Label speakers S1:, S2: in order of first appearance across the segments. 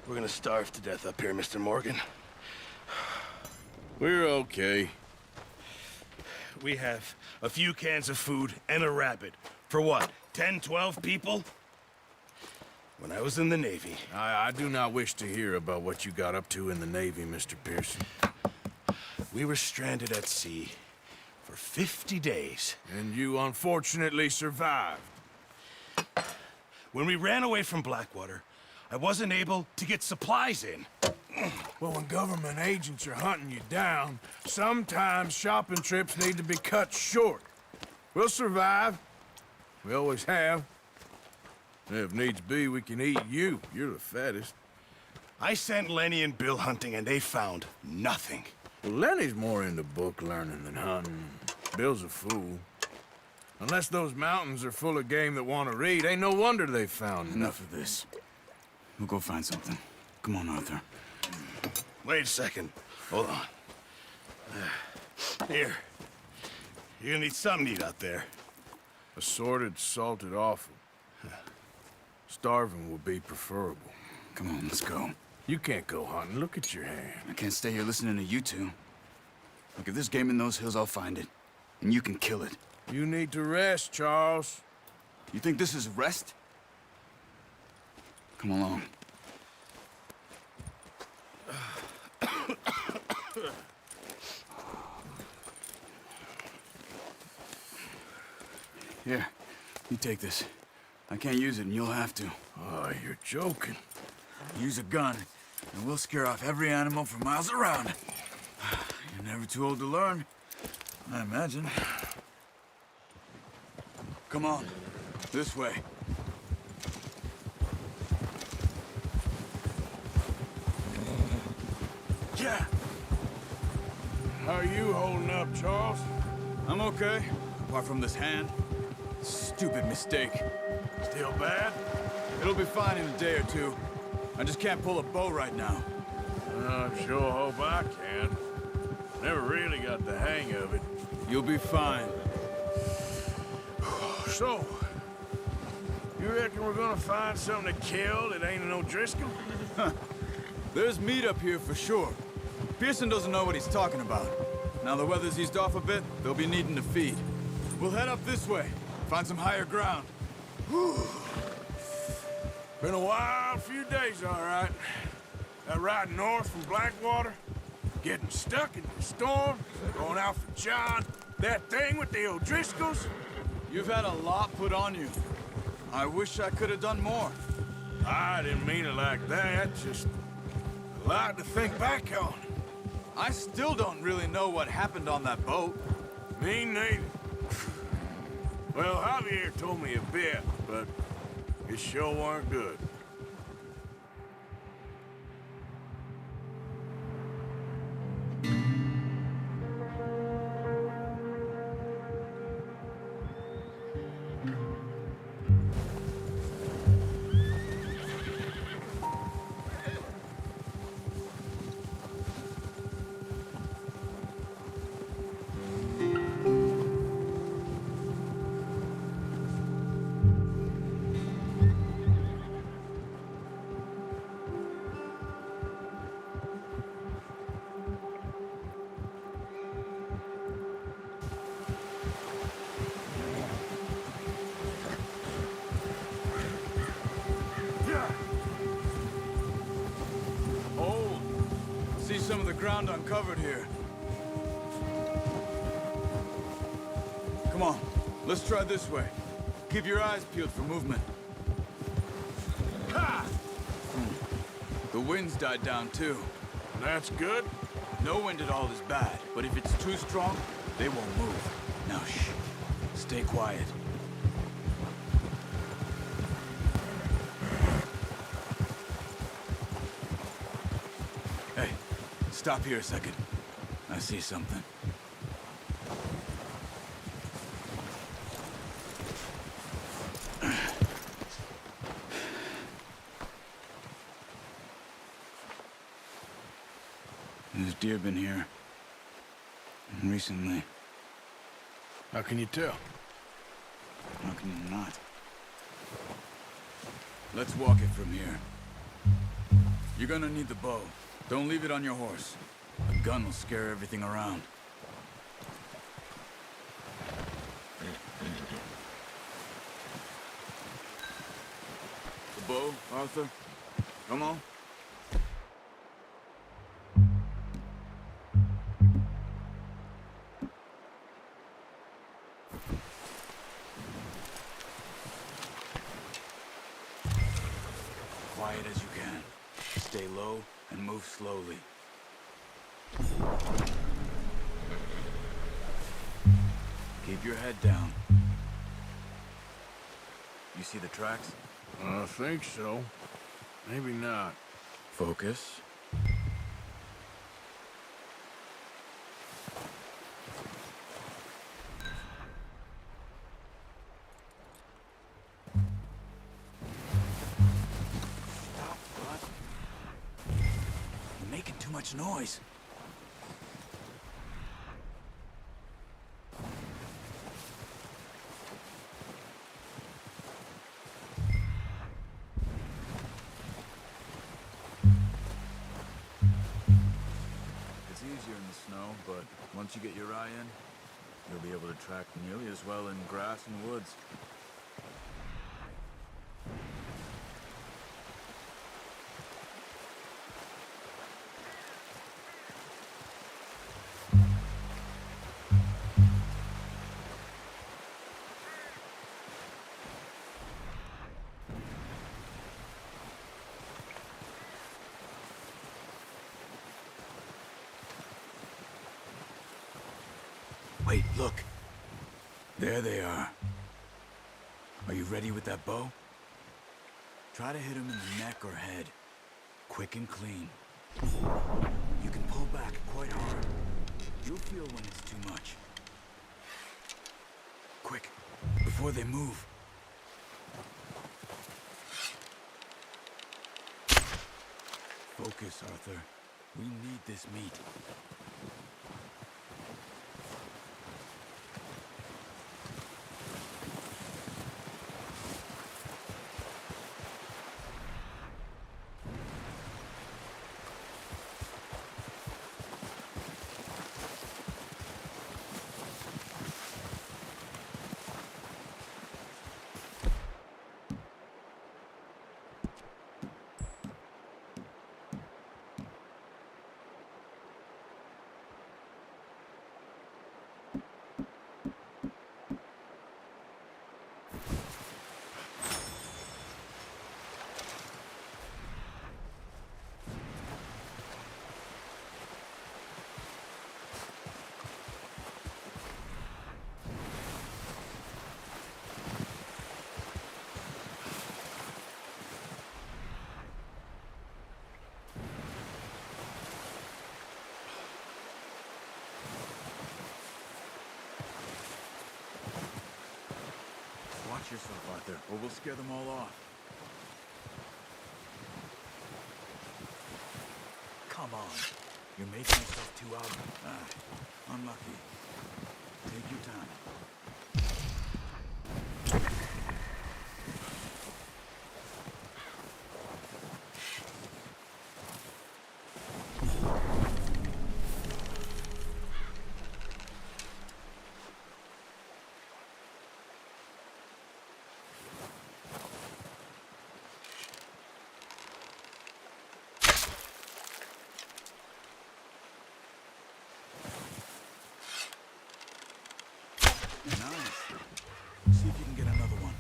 S1: We're gonna starve to death up here, Mr. Morgan.
S2: We're okay.
S1: We have a few cans of food and a rabbit. For what, 10, 12 people? When I was in the Navy...
S2: I do not wish to hear about what you got up to in the Navy, Mr. Pearson.
S1: We were stranded at sea for 50 days.
S2: And you unfortunately survived.
S1: When we ran away from Blackwater, I wasn't able to get supplies in.
S2: Well, when government agents are hunting you down, sometimes shopping trips need to be cut short. We'll survive. We always have. If needs be, we can eat you. You're the fattest.
S1: I sent Lenny and Bill hunting, and they found nothing.
S2: Well, Lenny's more into book learning than hunting. Bill's a fool. Unless those mountains are full of game that want to read, ain't no wonder they found
S3: Enough of this. We'll go find something. Come on, Arthur.
S1: Wait a second. Hold on. Here. You're gonna need something to eat out there.
S2: Assorted, salted offal. Starving would be preferable.
S3: Come on, let's go.
S2: You can't go hunting. Look at your hand.
S3: I can't stay here listening to you two. Look, if there's game in those hills, I'll find it. And you can kill it.
S2: You need to rest, Charles.
S3: You think this is rest? Come along. Here, you take this. I can't use it, and you'll have to.
S2: Oh, you're joking.
S3: Use a gun, and we'll scare off every animal for miles around. You're never too old to learn, I imagine. Come on, this way.
S2: Yeah. How are you holding up, Charles?
S3: I'm okay, apart from this hand. Stupid mistake.
S2: Still bad?
S3: It'll be fine in a day or two. I just can't pull a bow right now.
S2: I sure hope I can. Never really got the hang of it.
S3: You'll be fine.
S2: So, you reckon we're gonna find something to kill that ain't no Driscoll?
S3: There's meat up here for sure. Pearson doesn't know what he's talking about. Now the weather's eased off a bit, they'll be needing to feed. We'll head up this way, find some higher ground.
S2: Been a wild few days, all right. That ride north from Blackwater, getting stuck in the storm, going out for John, that thing with the O'Driscolls.
S3: You've had a lot put on you. I wish I could have done more.
S2: I didn't mean it like that, just a lot to think back on.
S3: I still don't really know what happened on that boat.
S2: Me neither. Well, Javier told me a bit, but it sure weren't good.
S3: Some of the ground uncovered here. Come on, let's try this way. Keep your eyes peeled for movement.
S2: Ha!
S3: The wind's died down too.
S2: That's good.
S3: No wind at all is bad, but if it's too strong, they won't move. Now shh, stay quiet. Hey. Stop here a second. I see something. There's deer been here. Recently.
S2: How can you tell?
S3: How can you not? Let's walk it from here. You're gonna need the bow. Don't leave it on your horse. A gun will scare everything around. The bow, Arthur? Come on. Quiet as you can. Stay low and move slowly. Keep your head down. You see the tracks?
S2: I think so. Maybe not.
S3: Focus. Stop, bud. You're making too much noise. It's easier in the snow, but once you get your eye in, you'll be able to track nearly as well in grass and woods. Wait, look. There they are. Are you ready with that bow? Try to hit him in the neck or head. Quick and clean. You can pull back quite hard. You'll feel when it's too much. Quick, before they move. Focus, Arthur. We need this meat. Watch yourself, Arthur, or we'll scare them all off. Come on. You're making yourself too obvious. Unlucky. Take your time. Nice. See if you can get another one.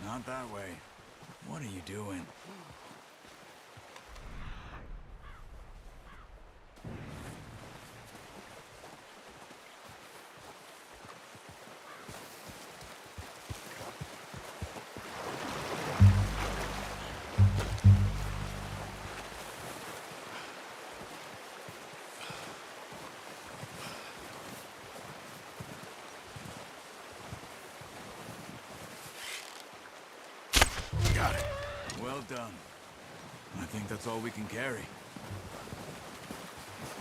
S3: Not that way. What are you doing? Well done. I think that's all we can carry.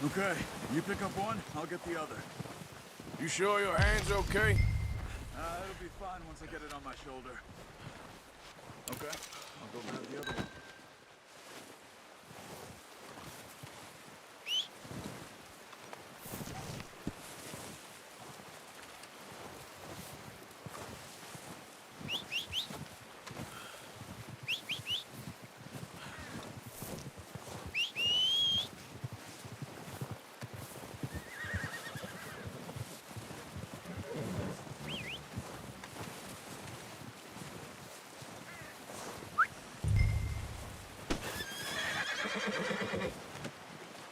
S3: Okay, you pick up one, I'll get the other.
S2: You sure your hand's okay?
S3: It'll be fine once I get it on my shoulder. Okay, I'll go grab the other one.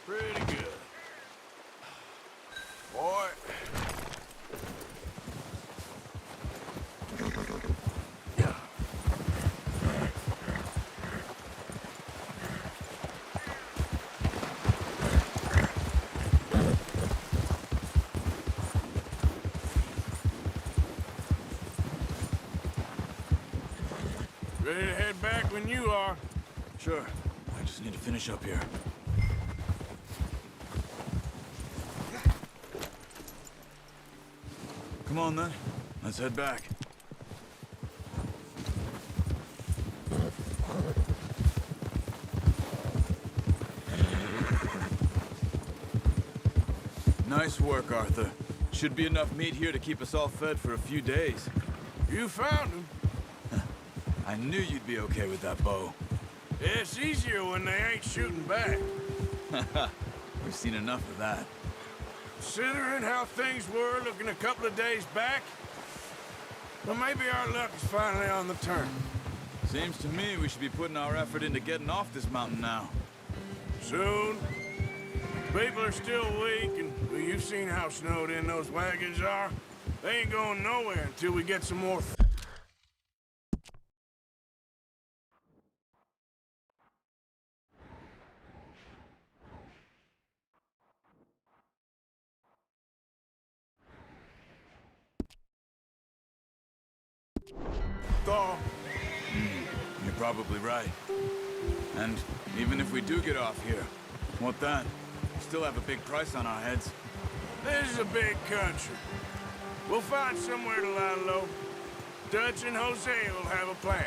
S2: Pretty good. Boy. Yeah. Ready to head back when you are.
S3: Sure. I just need to finish up here. Come on, then. Let's head back. Nice work, Arthur. Should be enough meat here to keep us all fed for a few days.
S2: You found him.
S3: I knew you'd be okay with that bow.
S2: It's easier when they ain't shooting back.
S3: We've seen enough of that.
S2: Considering how things were looking a couple of days back, well, maybe our luck is finally on the turn.
S3: Seems to me we should be putting our effort into getting off this mountain now.
S2: Soon. People are still weak, and well, you've seen how snowed in those wagons are. They ain't going nowhere until we get some more thaw.
S3: You're probably right. And even if we do get off here, what then? We still have a big price on our heads.
S2: This is a big country. We'll find somewhere to lie low. Dutch and Jose will have a plan.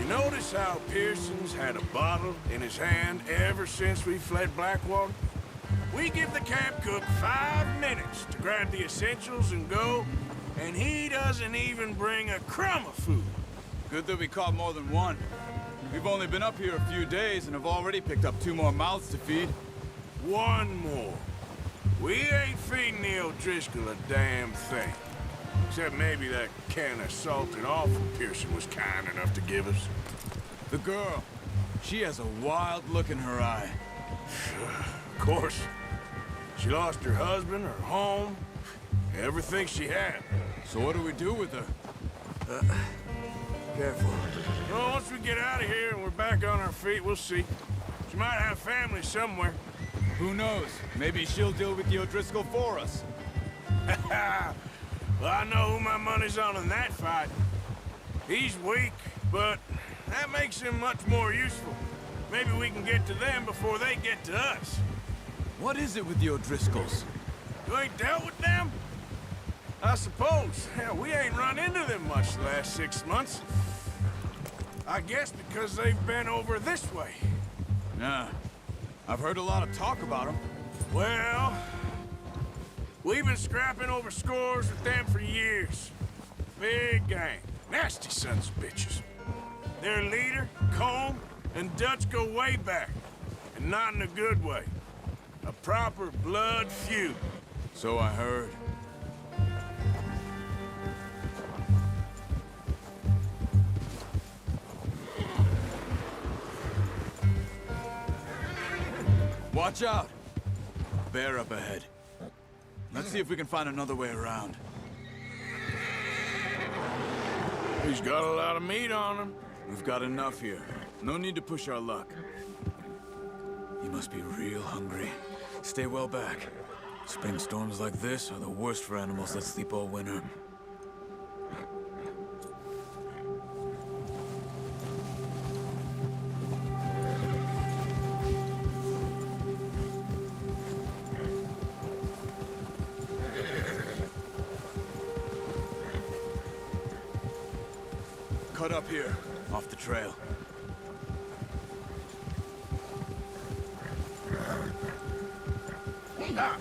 S2: You notice how Pearson's had a bottle in his hand ever since we fled Blackwater? We give the camp cook 5 minutes to grab the essentials and go, and he doesn't even bring a crumb of food.
S3: Good that we caught more than one. We've only been up here a few days and have already picked up 2 more mouths to feed.
S2: One more. We ain't feeding the O'Driscoll a damn thing. Except maybe that can of salted offal Pearson was kind enough to give us.
S3: The girl, she has a wild look in her eye.
S2: Of course. She lost her husband, her home, everything she had.
S3: So what do we do with her? Careful.
S2: Well, once we get out of here and we're back on our feet, we'll see. She might have family somewhere.
S3: Who knows? Maybe she'll deal with the O'Driscoll for us.
S2: Well, I know who my money's on in that fight. He's weak, but that makes him much more useful. Maybe we can get to them before they get to us.
S3: What is it with the O'Driscolls?
S2: You ain't dealt with them? I suppose. Hell, we ain't run into them much the last 6 months. I guess because they've been over this way.
S3: Yeah. I've heard a lot of talk about them.
S2: Well, we've been scrapping over scores with them for years. Big gang. Nasty sons of bitches. Their leader, Combe, and Dutch go way back. And not in a good way. A proper blood feud.
S3: So I heard. Watch out! Bear up ahead. Let's see if we can find another way around.
S2: He's got a lot of meat on him.
S3: We've got enough here. No need to push our luck. You must be real hungry. Stay well back. Spring storms like this are the worst for animals that sleep all winter. cut up here, off the trail.
S2: Ah.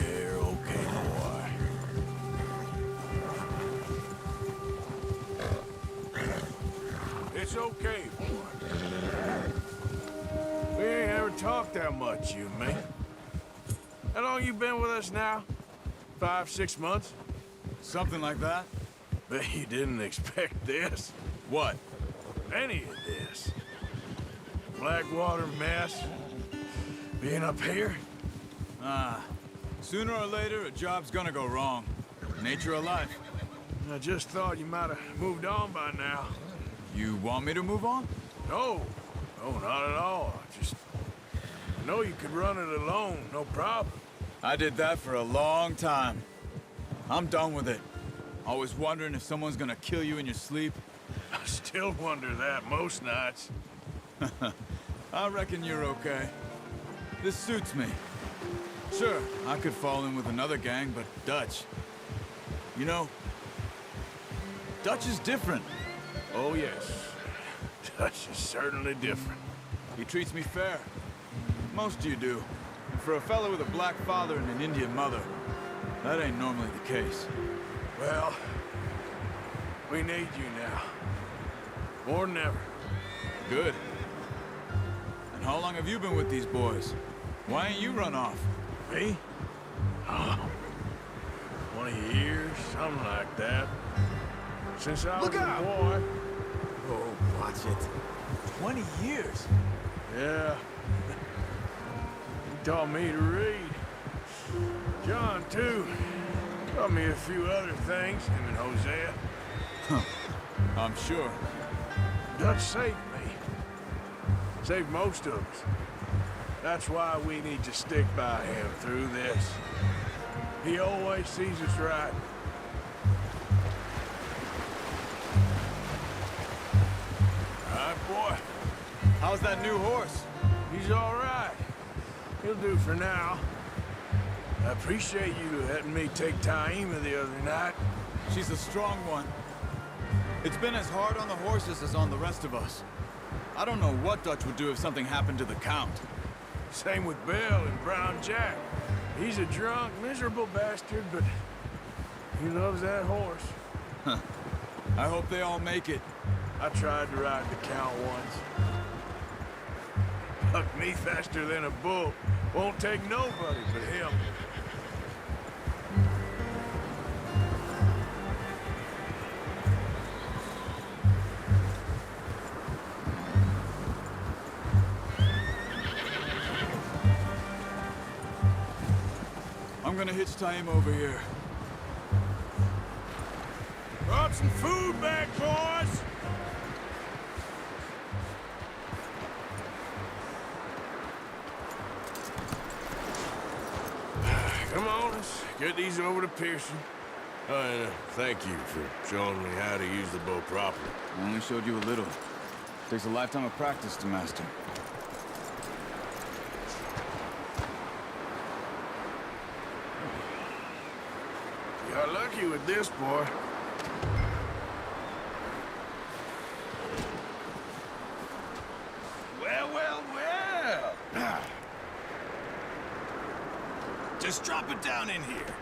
S2: You're okay, boy. It's okay, boy. We ain't ever talked that much, you and me. How long you been with us now? 5, 6 months?
S3: Something like that?
S2: Bet you didn't expect this.
S3: What?
S2: Any of this. Blackwater mess. Being up here?
S3: Sooner or later, a job's gonna go wrong. Nature of life.
S2: I just thought you might have moved on by now.
S3: You want me to move on?
S2: No. No, not at all. I know you could run it alone, no problem.
S3: I did that for a long time. I'm done with it. Always wondering if someone's gonna kill you in your sleep.
S2: I still wonder that most nights.
S3: I reckon you're okay. This suits me. Sure, I could fall in with another gang, but Dutch... You know, Dutch is different.
S2: Oh, yes. Dutch is certainly different.
S3: He treats me fair. Most of you do. And for a fellow with a black father and an Indian mother, that ain't normally the case.
S2: Well, we need you now. More than ever.
S3: Good. And how long have you been with these boys? Why ain't you run off?
S2: Me? Oh, 20 years, something like that. Since I was a boy.
S3: Oh, watch it. 20 years?
S2: Yeah. He taught me to read. John, too. Taught me a few other things, him and Hosea.
S3: I'm sure.
S2: Dutch saved me. Saved most of us. That's why we need to stick by him through this. He always sees us right. All right, boy.
S3: How's that new horse?
S2: He's all right. He'll do for now. I appreciate you letting me take Taima the other night.
S3: She's a strong one. It's been as hard on the horses as on the rest of us. I don't know what Dutch would do if something happened to the Count.
S2: Same with Bill and Brown Jack. He's a drunk, miserable bastard, but he loves that horse.
S3: I hope they all make it.
S2: I tried to ride the Count once. Bucked me faster than a bull. Won't take nobody but him.
S3: I'm gonna hitch Taima over here.
S2: Brought some food back, boys! Come on, let's get these over to Pearson. And thank you for showing me how to use the bow properly.
S3: I only showed you a little. Takes a lifetime of practice to master.
S2: You got lucky with this, boy.
S1: Well, well, well. Just drop it down in here.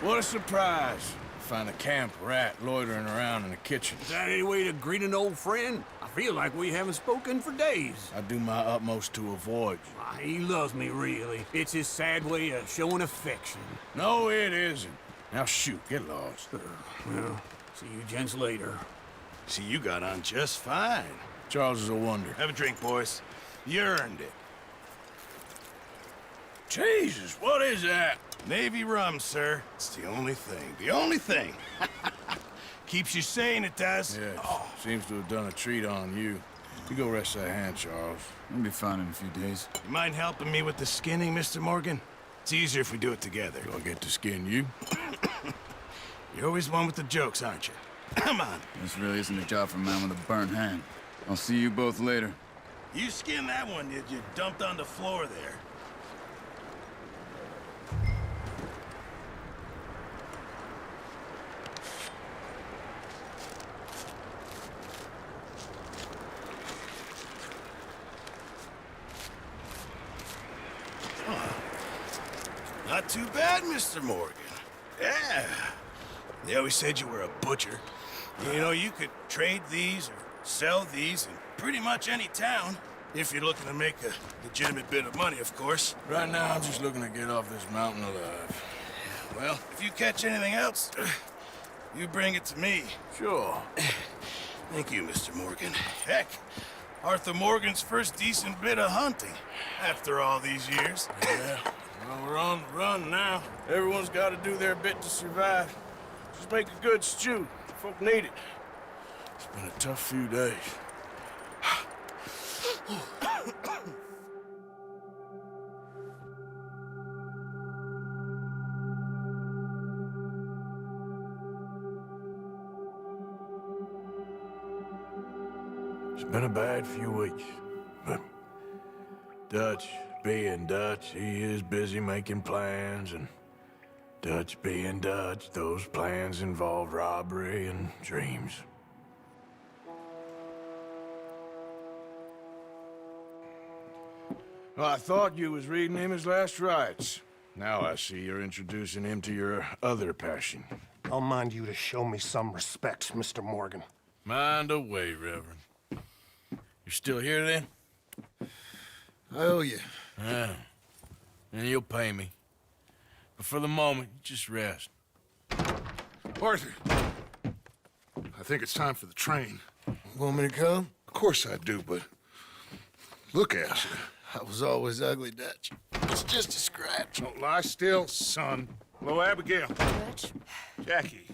S2: What a surprise. Find a camp rat loitering around in the kitchen.
S4: Is that any way to greet an old friend? I feel like we haven't spoken for days.
S2: I do my utmost to avoid you.
S4: Ah, he loves me, really. It's his sad way of showing affection.
S2: No, it isn't. Now shoot, get lost.
S4: Well, see you gents later.
S1: See, you got on just fine.
S2: Charles is a wonder.
S1: Have a drink, boys. You earned it.
S2: Jesus, what is that?
S1: Navy rum, sir. It's the only thing. The only thing. Keeps you sane, it does.
S2: Yes, seems to have done a treat on you. You go rest that hand, Charles.
S3: I'll be fine in a few days.
S1: You mind helping me with the skinning, Mr. Morgan? It's easier if we do it together.
S2: Do I get to skin you?
S1: You're always one with the jokes, aren't you? Come on.
S3: This really isn't a job for a man with a burnt hand. I'll see you both later.
S1: You skinned that one, did you? Dumped on the floor there. too bad, Mr. Morgan. Yeah. They always said you were a butcher. You know, you could trade these or sell these in pretty much any town. If you're looking to make a legitimate bit of money, of course.
S2: Right now, I'm just looking to get off this mountain alive.
S1: Well, if you catch anything else, you bring it to me.
S2: Sure.
S1: Thank you, Mr. Morgan. Heck, Arthur Morgan's first decent bit of hunting after all these years.
S2: Yeah, well, we're on the run now. Everyone's got to do their bit to survive. Just make a good stew. Folk need it. It's been a tough few days. It's been a bad few weeks, but Dutch being Dutch, he is busy making plans, and Dutch being Dutch, those plans involve robbery and dreams. Well, I thought you was reading him his last rites. Now I see you're introducing him to your other passion.
S5: I'll mind you to show me some respect, Mr. Morgan.
S2: Mind away, Reverend. You still here, then?
S1: I owe you.
S2: Yeah. And you'll pay me. But for the moment, just rest.
S6: Arthur, I think it's time for the train.
S7: Want me to come?
S6: Of course I do, but look at you.
S7: I was always ugly, Dutch. It's just a scratch.
S6: Don't lie still, son. Hello, Abigail.
S8: Dutch,
S6: Jackie.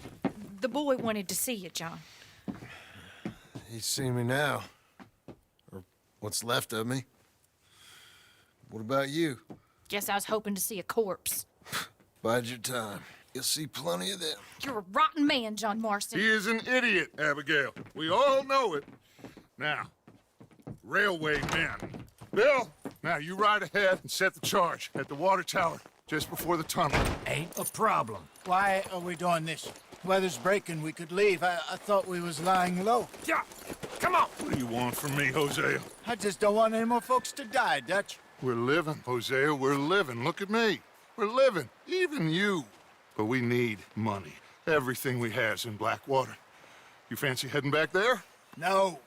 S8: the boy wanted to see you, John.
S7: He's seen me now. Or what's left of me. What about you?
S8: Guess I was hoping to see a corpse.
S7: Bide your time. You'll see plenty of them.
S8: You're a rotten man, John Marston.
S6: He is an idiot, Abigail. We all know it. Now, railway men. Bill, now you ride ahead and set the charge at the water tower just before the tunnel.
S9: Ain't a problem. Why are we doing this? Weather's breaking. We could leave. I thought we was lying low.
S6: Yeah, come on. What do you want from me, Hosea?
S9: I just don't want any more folks to die, Dutch.
S6: We're living, Hosea. We're living. Look at me. We're living. Even you. But we need money. Everything we has in Blackwater. You fancy heading back there?
S9: No.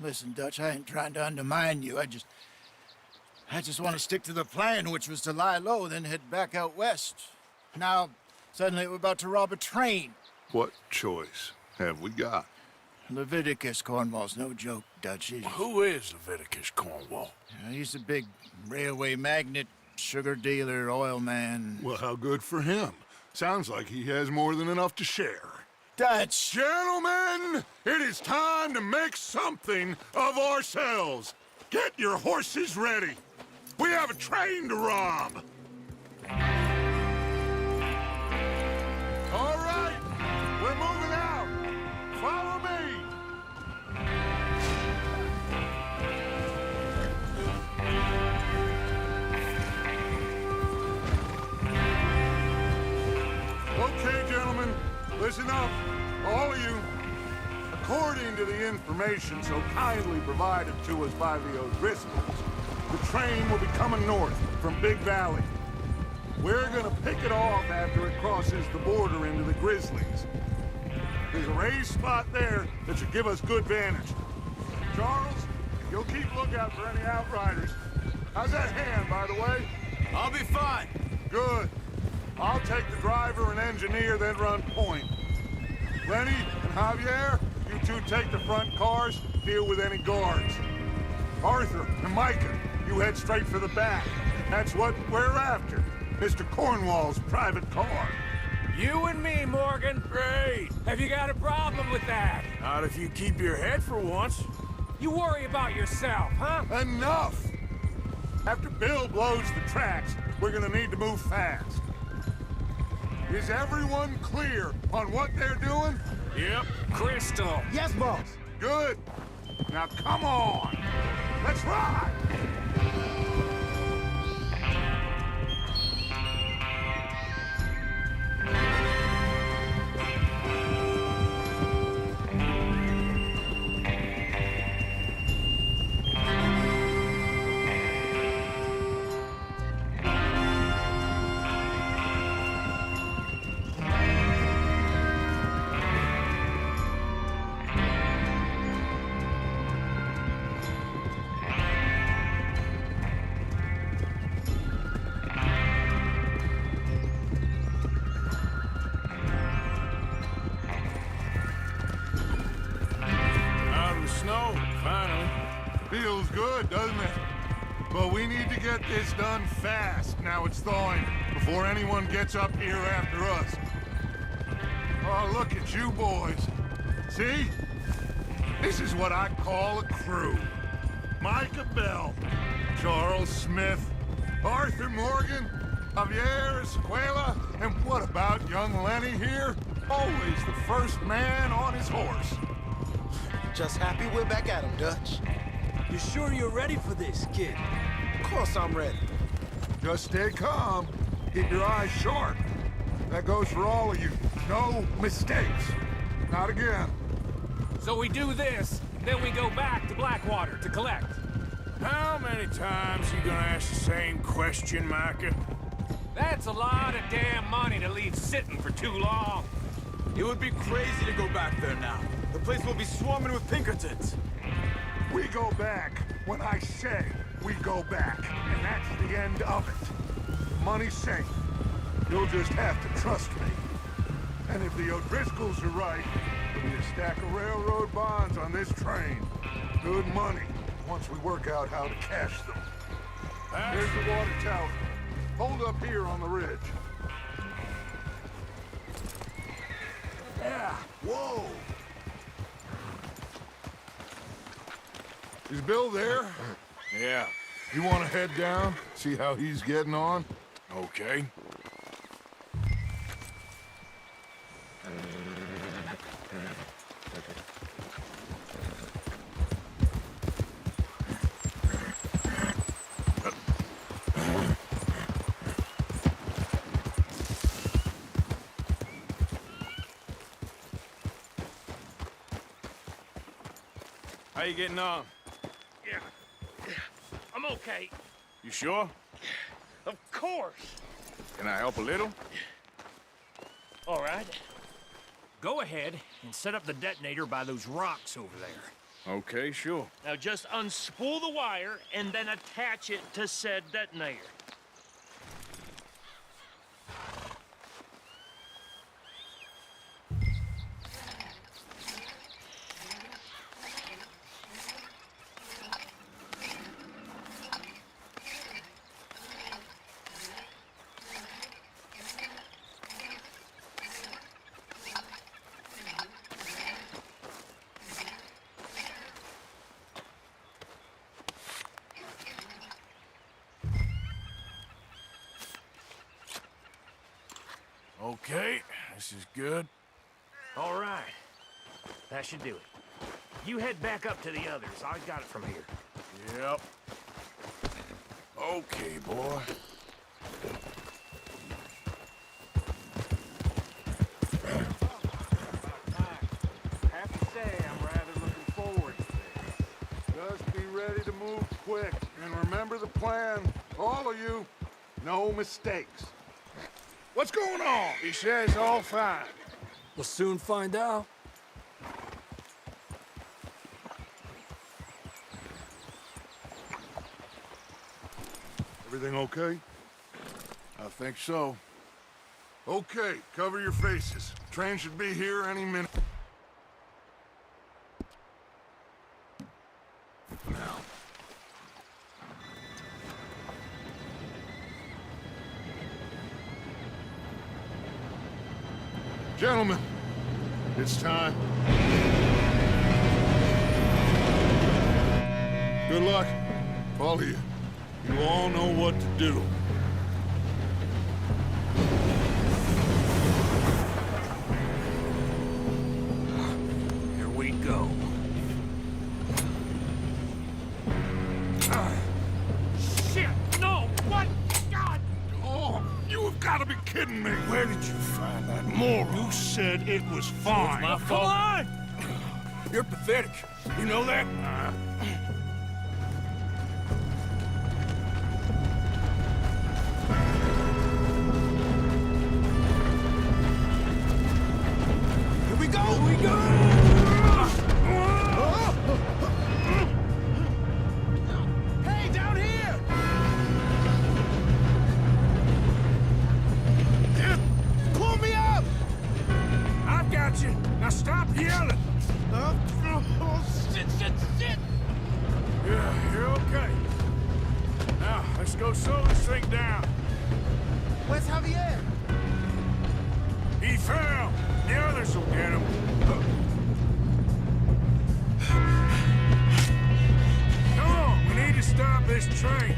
S9: Listen, Dutch, I ain't trying to undermine you. I just want to stick to the plan, which was to lie low, then head back out west. Now, suddenly we're about to rob a train.
S6: What choice have we got?
S9: Leviticus Cornwall's no joke, Dutch.
S2: Who is Leviticus Cornwall?
S9: He's a big railway magnate, sugar dealer, oil man.
S6: Well, how good for him. Sounds like he has more than enough to share.
S9: Dutch!
S6: Gentlemen, it is time to make something of ourselves. Get your horses ready. We have a train to rob. All right, we're moving out. Follow me. Okay, gentlemen, listen up, all of you. According to the information so kindly provided to us by the O'Driscolls, the train will be coming north from Big Valley. We're gonna pick it off after it crosses the border into the Grizzlies. There's a raised spot there that should give us good vantage. Charles, you'll keep lookout for any outriders. How's that hand, by the way?
S4: I'll be fine.
S6: Good. I'll take the driver and engineer, then run point. Lenny and Javier, you two take the front cars, deal with any guards. Arthur and Micah, you head straight for the back. That's what we're after. Mr. Cornwall's private car.
S10: You and me, Morgan.
S2: Great.
S10: Have you got a problem with that?
S2: Not if you keep your head for once.
S10: You worry about yourself, huh?
S6: Enough! After Bill blows the tracks, we're gonna need to move fast. Is everyone clear on what they're doing?
S2: Yep.
S10: Crystal.
S9: Yes, boss.
S6: Good. Now come on. Let's ride! Feels good, doesn't it? But we need to get this done fast. Now it's thawing, before anyone gets up here after us. Oh, look at you boys. See? This is what I call a crew. Micah Bell, Charles Smith, Arthur Morgan, Javier Escuela, and what about young Lenny here? Always the first man on his horse.
S11: Just happy we're back at him, Dutch.
S12: You sure you're ready for this, kid?
S11: Of course I'm ready.
S6: Just stay calm. Keep your eyes sharp. That goes for all of you. No mistakes. Not again.
S10: So we do this, then we go back to Blackwater to collect.
S2: How many times you gonna ask the same question, Micah?
S10: That's a lot of damn money to leave sitting for too long.
S12: It would be crazy to go back there now. The place will be swarming with Pinkertons.
S6: We go back when I say we go back. And that's the end of it. Money's safe. You'll just have to trust me. And if the O'Driscolls are right, there'll be a stack of railroad bonds on this train. Good money, once we work out how to cash them. Here's the water tower. Hold up here on the ridge. Yeah, whoa! Is Bill there?
S2: Yeah.
S6: You want to head down, see how he's getting on?
S2: Okay. How you getting on?
S1: Yeah. I'm okay.
S2: You sure?
S1: Of course.
S2: Can I help a little?
S1: All right.
S10: Go ahead and set up the detonator by those rocks over there.
S2: Okay, sure.
S1: Now just unspool the wire and then attach it to said detonator.
S2: Okay, this is good.
S1: All right. That should do it. You head back up to the others. I got it from here.
S2: Yep. Okay, boy.
S6: I have to say, I'm rather looking forward to this. Just be ready to move quick. And remember the plan. All of you, no mistakes. What's going on?
S2: He says all fine.
S12: We'll soon find out.
S6: Everything okay?
S2: I think so.
S6: Okay, cover your faces. Train should be here any minute. Now. Gentlemen, it's time. Good luck, all of you. You all know what to do.
S10: Here we go.
S1: Shit! No! What? God!
S6: Oh, you have got to be kidding me.
S2: Where did you find that moron?
S6: You said it was fine.
S2: My fault. Come on! You're pathetic. You know that?
S11: Here we go! Here we go! Hey, down here! Pull me up!
S2: I've got you. Now stop yelling.
S11: Oh, shit, shit, shit!
S2: Yeah, you're okay. Now, let's go slow this thing down.
S11: Where's Javier?
S2: He fell. The others will get him. Come on, we need to stop this train.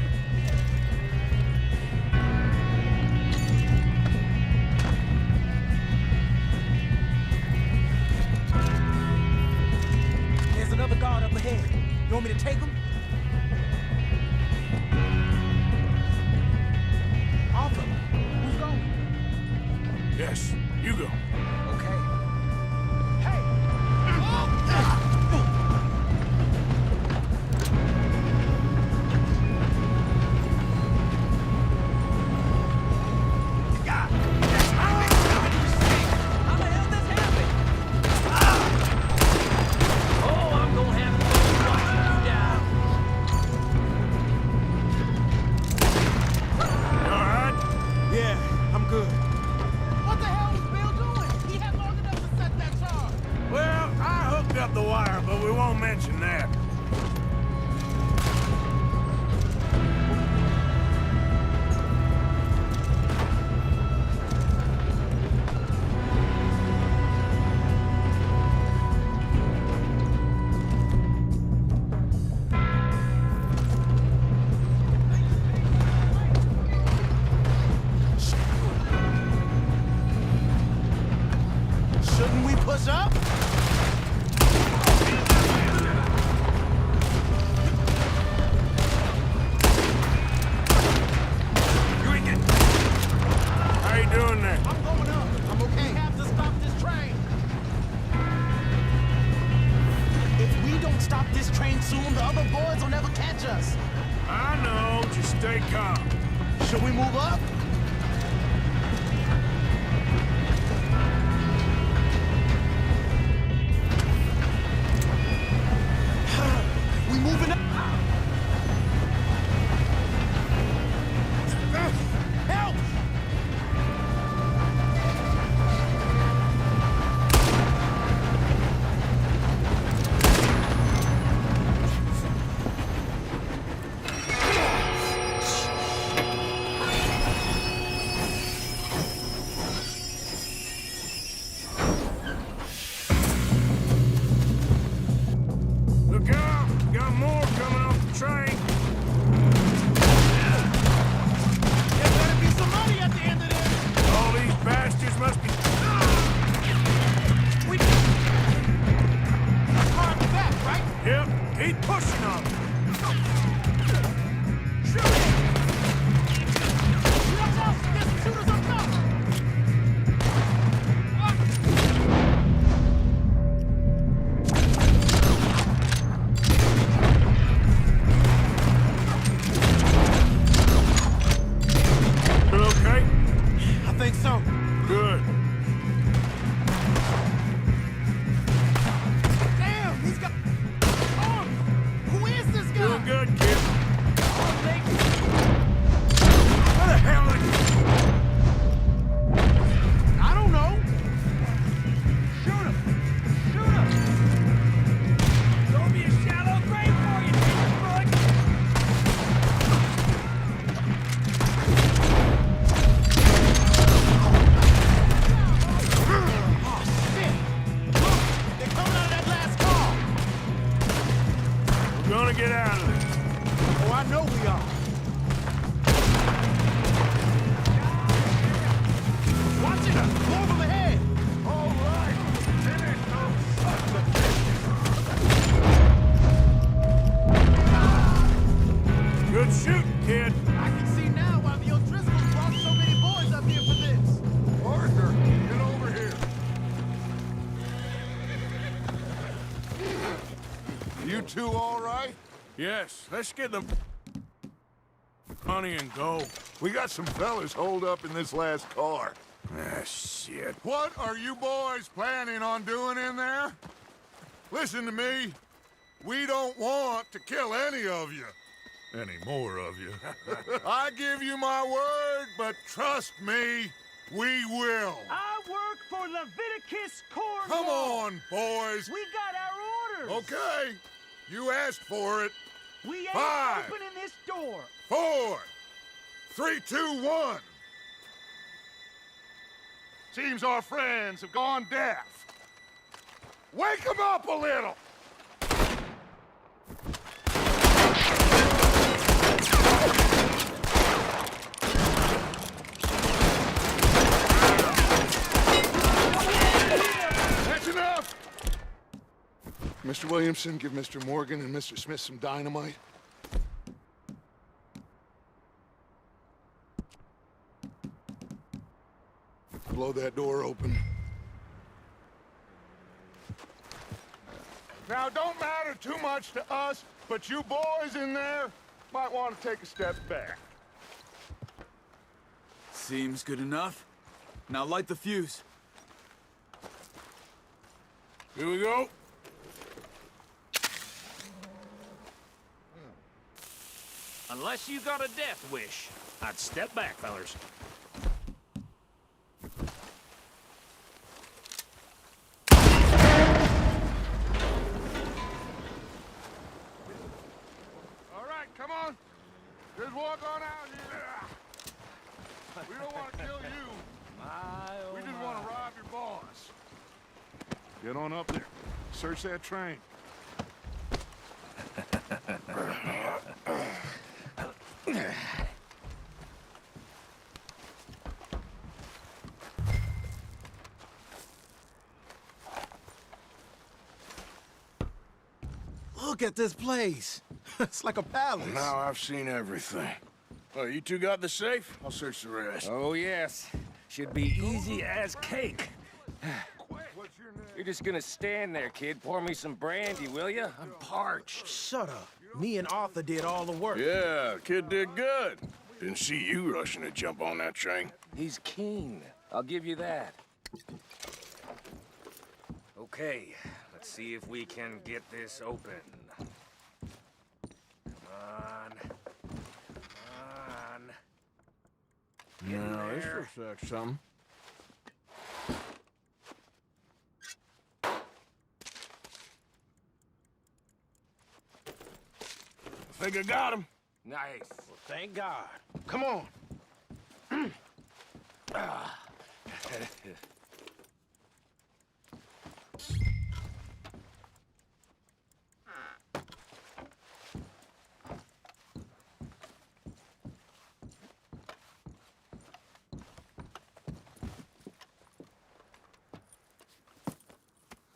S11: There's another guard up ahead. You want me to take him? Arthur, who's going?
S2: Yes, you go.
S11: Okay. Hey!
S9: Shouldn't we push up?
S2: How you doing there?
S11: I'm going up. I'm okay. We have to stop this train. If we don't stop this train soon, the other boys will never catch us.
S2: I know. Just stay calm.
S11: Should we move up? We moving up. Help!
S2: Look out! Got more coming off the train.
S11: There's gonna be some money at the end of this.
S2: All these bastards must be...
S11: We car at the back, right?
S2: Yep, keep pushing on them.
S11: Shoot it! Watch out! There's some shooters up top!
S2: You okay?
S11: I think so.
S2: Good.
S11: Damn, he's got arms! Who is this guy?
S2: Doing good, kid.
S11: Oh, naked.
S2: Where the hell are you?
S11: I don't know. Shoot him! Shoot him! Don't be a shallow grave for you, Bigfoot! Oh, shit! Look! They're coming out of that last car!
S2: We're gonna get out of this.
S11: Oh, I know we are. Watch it! More of them ahead!
S6: All right, finish those sons of bitches.
S2: Good shooting, kid.
S11: I can see now why the O'Driscolls brought so many boys up here for this.
S6: Arthur, get over here. You two all right?
S2: Yes, let's get the money and go.
S6: We got some fellas holed up in this last car.
S2: Ah, shit.
S6: What are you boys planning on doing in there? Listen to me. We don't want to kill any of you. Any more of you. I give you my word, but trust me, we will.
S10: I work for Leviticus Corps.
S6: Come on, boys.
S10: We got our orders.
S6: Okay, you asked for it.
S11: We ain't
S6: 5,
S11: opening this door.
S6: 4, 3, 2, 1. Seems our friends have gone deaf. Wake them up a little! That's enough! Mr. Williamson, give Mr. Morgan and Mr. Smith some dynamite. Blow that door open. Now, it don't matter too much to us, but you boys in there might want to take a step back.
S3: Seems good enough. Now light the fuse.
S2: Here we go.
S10: Unless you got a death wish, I'd step back, fellers.
S6: All right, come on. Just walk on out here. We don't want to kill you. We just want to rob your boss. Get on up there. Search that train.
S3: Look at this place. It's like a palace.
S2: Now I've seen everything. Oh, you two got the safe? I'll search the rest.
S11: Oh, yes. Should be easy as cake.
S6: What's your name?
S11: You're just gonna stand there, kid. Pour me some brandy, will ya? I'm parched.
S9: Shut up. Me and Arthur did all the work.
S2: Yeah, the kid did good. Didn't see you rushing to jump on that train.
S11: He's keen. I'll give you that. Okay, let's see if we can get this open. Come on. Come on. Get in
S2: No, this
S11: there.
S2: looks like something. I think I got him.
S11: Nice. Well, thank God.
S2: Come on.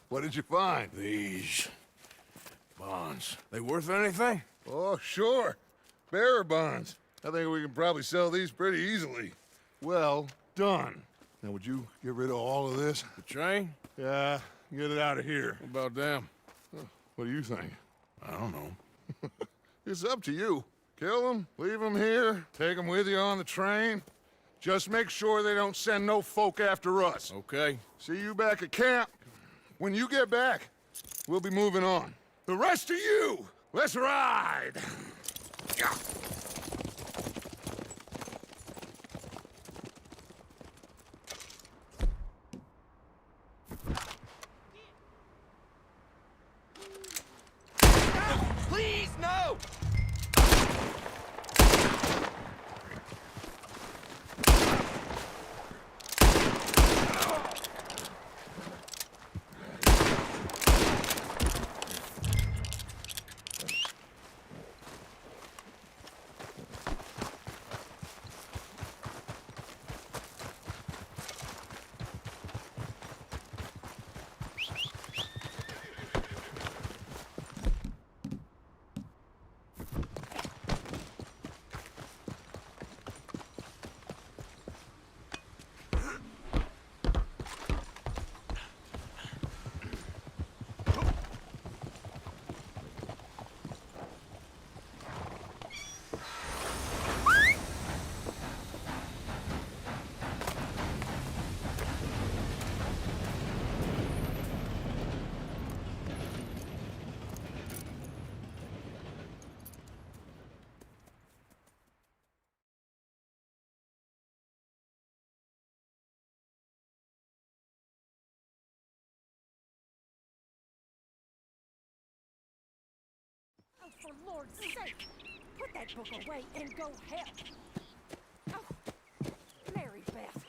S6: What did you find?
S2: These bonds. They worth anything?
S6: Oh, sure. Bearer bonds. I think we can probably sell these pretty easily. Well done. Now, would you get rid of all of this?
S2: The train?
S6: Yeah, get it out of here.
S2: What about them?
S6: What do you think?
S2: I don't know.
S6: It's up to you. Kill them, leave them here, take them with you on the train. Just make sure they don't send no folk after us.
S2: Okay.
S6: See you back at camp. When you get back, we'll be moving on. The rest of you, let's ride!
S11: Please, no! for Lord's sake! Put that book away and go help! Oh, Mary Beth.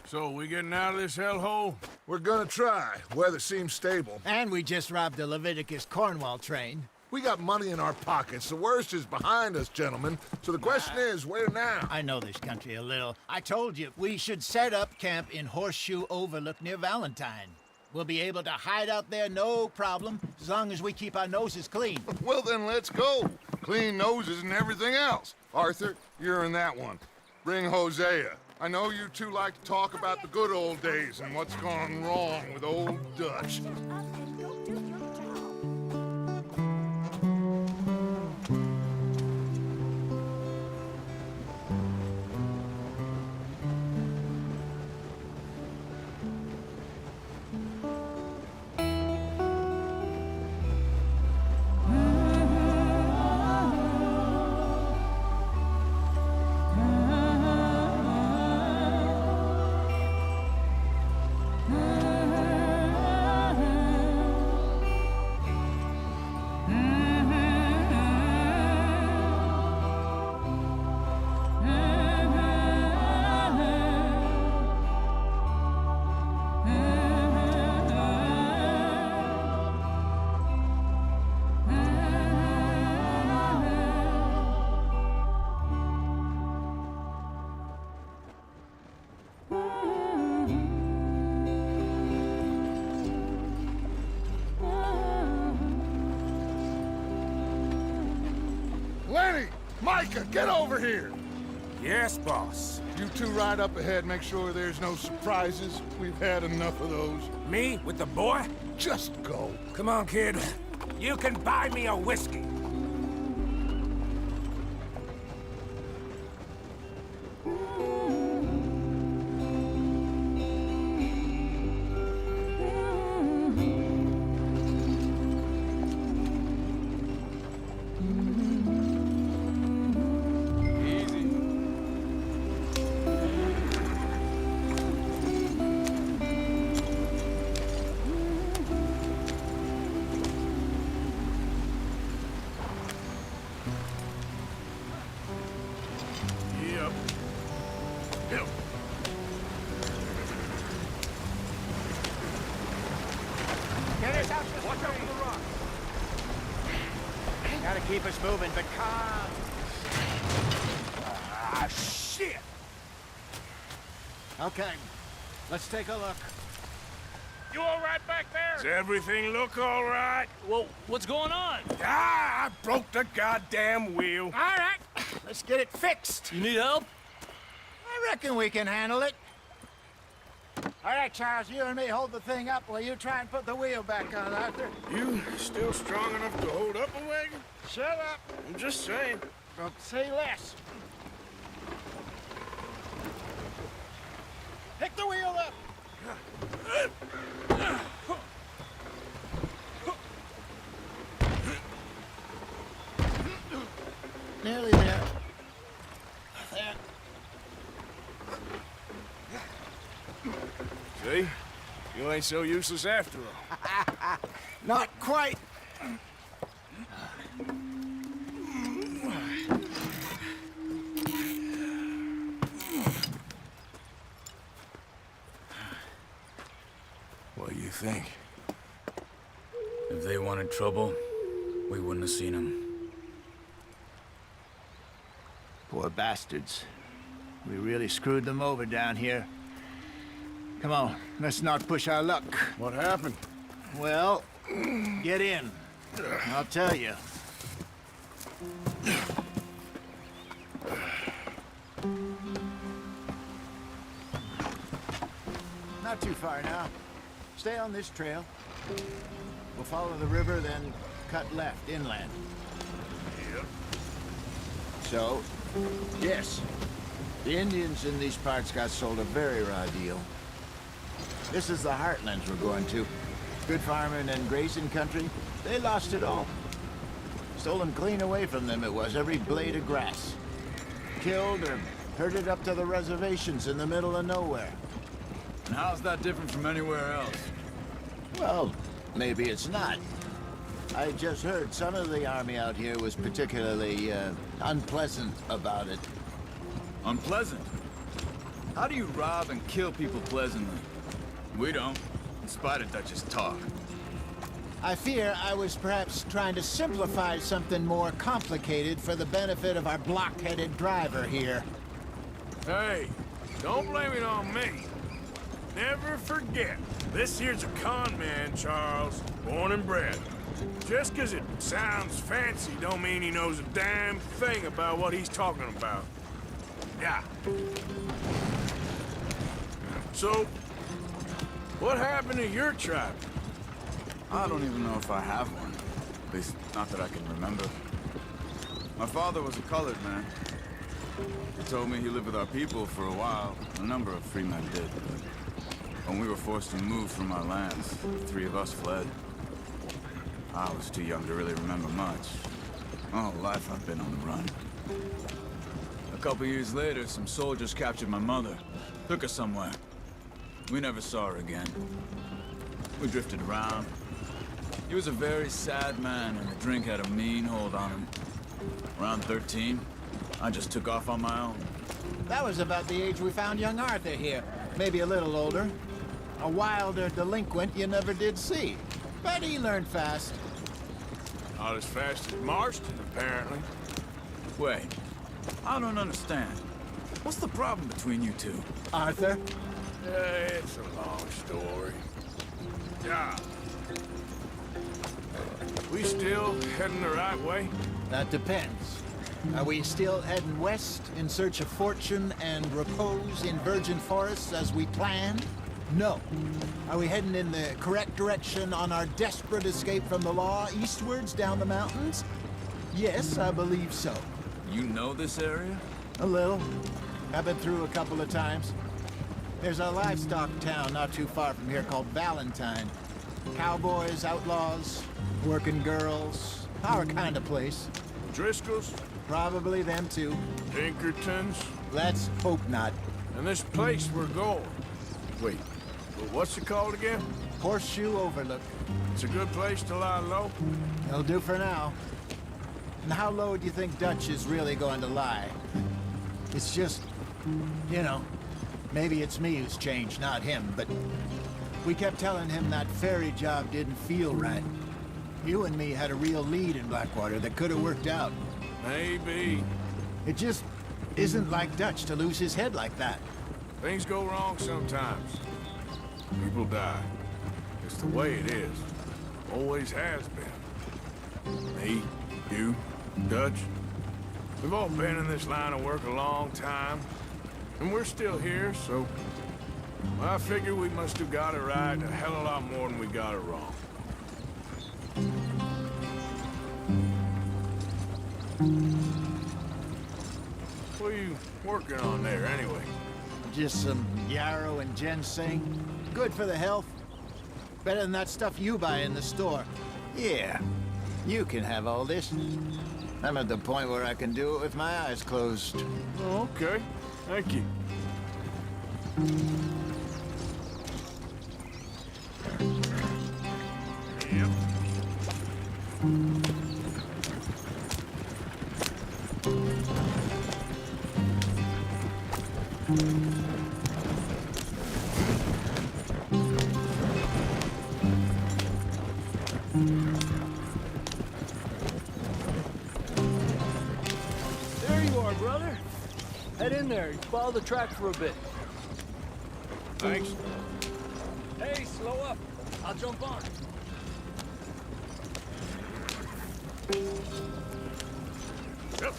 S2: So, we getting out of this hellhole?
S6: We're gonna try. Weather seems stable.
S9: And we just robbed the Leviticus Cornwall train.
S6: We got money in our pockets. The worst is behind us, gentlemen. So the question is, where now?
S9: I know this country a little. I told you, we should set up camp in Horseshoe Overlook near Valentine. We'll be able to hide out there no problem, as long as we keep our noses clean.
S6: Well, then let's go. Clean noses and everything else. Arthur, you're in that one. Bring Hosea. I know you two like to talk about the good old days and what's gone wrong with old Dutch.
S11: Shut up and go do your job.
S6: Lenny! Micah, get over here!
S2: Yes, boss.
S6: You two ride up ahead, make sure there's no surprises. We've had enough of those.
S2: Me? With the boy?
S6: Just go.
S2: Come on, kid. You can buy me a whiskey.
S9: Gotta keep us moving, but calm.
S2: Ah, shit!
S9: Okay, let's take a look.
S10: You all right back there?
S2: Does everything look all right?
S10: Well, what's going on?
S2: Ah, I broke the goddamn wheel.
S9: All right, let's get it fixed.
S10: You need help?
S9: I reckon we can handle it. All right, Charles, you and me hold the thing up while you try and put the wheel back on, Arthur.
S2: You still strong enough to hold up a wagon?
S9: Shut up.
S2: I'm just saying.
S9: Don't say less. Pick the wheel up. Nearly there. There.
S2: See? You ain't so useless after all.
S9: Not quite.
S2: What do you think?
S3: If they wanted trouble, we wouldn't have seen them.
S9: Poor bastards. We really screwed them over down here. Come on, let's not push our luck.
S2: What happened?
S9: Well, get in. I'll tell you. Not too far now. Stay on this trail. We'll follow the river, then cut left, inland.
S2: Yep.
S9: So, yes, the Indians in these parts got sold a very raw deal. This is the heartlands we're going to. Good farming and grazing country, they lost it all. Stolen clean away from them it was, every blade of grass. Killed or herded up to the reservations in the middle of nowhere.
S12: And how's that different from anywhere else?
S9: Well, maybe it's not. I just heard some of the army out here was particularly unpleasant about it.
S3: Unpleasant? How do you rob and kill people pleasantly? We don't, in spite of Dutch's talk.
S9: I fear I was perhaps trying to simplify something more complicated for the benefit of our block-headed driver here.
S2: Hey, don't blame it on me. Never forget, this here's a con man, Charles, born and bred. Just 'cause it sounds fancy don't mean he knows a damn thing about what he's talking about. Yeah. So, what happened to your tribe?
S3: I don't even know if I have one. At least, not that I can remember. My father was a colored man. He told me he lived with our people for a while. A number of free men did, but when we were forced to move from our lands, the three of us fled. I was too young to really remember much. My whole life I've been on the run. A couple years later, some soldiers captured my mother. Took her somewhere. We never saw her again. We drifted around. He was a very sad man, and the drink had a mean hold on him. Around 13, I just took off on my own.
S9: That was about the age we found young Arthur here. Maybe a little older. A wilder delinquent you never did see. But he learned fast.
S2: Not as fast as Marston, apparently.
S3: Wait, I don't understand. What's the problem between you two?
S9: Arthur?
S2: It's a long story. Yeah. We still heading the right way?
S9: That depends. Are we still heading west in search of fortune and repose in virgin forests as we planned? No. Are we heading in the correct direction on our desperate escape from the law eastwards down the mountains? Yes, I believe so.
S3: You know this area?
S9: A little. I've been through a couple of times. There's a livestock town not too far from here called Valentine. Cowboys, outlaws, working girls, our kind of place.
S2: Driscoll's?
S9: Probably them too.
S2: Pinkertons?
S9: Let's hope not.
S2: And this place we're going. Wait, what's it called again?
S9: Horseshoe Overlook.
S2: It's a good place to lie low?
S9: It'll do for now. And how low do you think Dutch is really going to lie? It's just, you know, maybe it's me who's changed, not him, but we kept telling him that ferry job didn't feel right. You and me had a real lead in Blackwater that could have worked out.
S2: Maybe.
S9: It just isn't like Dutch to lose his head like that.
S2: Things go wrong sometimes. People die. It's the way it is. Always has been. Me, you, Dutch. We've all been in this line of work a long time. And we're still here, so... I figure we must have got it right a hell of a lot more than we got it wrong. What are you working on there, anyway?
S9: Just some yarrow and ginseng. Good for the health. Better than that stuff you buy in the store. Yeah, you can have all this. I'm at the point where I can do it with my eyes closed.
S2: Oh, okay. Thank you. Yep.
S11: There you are, brother. Head in there. Follow the track for a bit.
S2: Thanks.
S11: Hey, slow up. I'll jump on.
S2: Yep.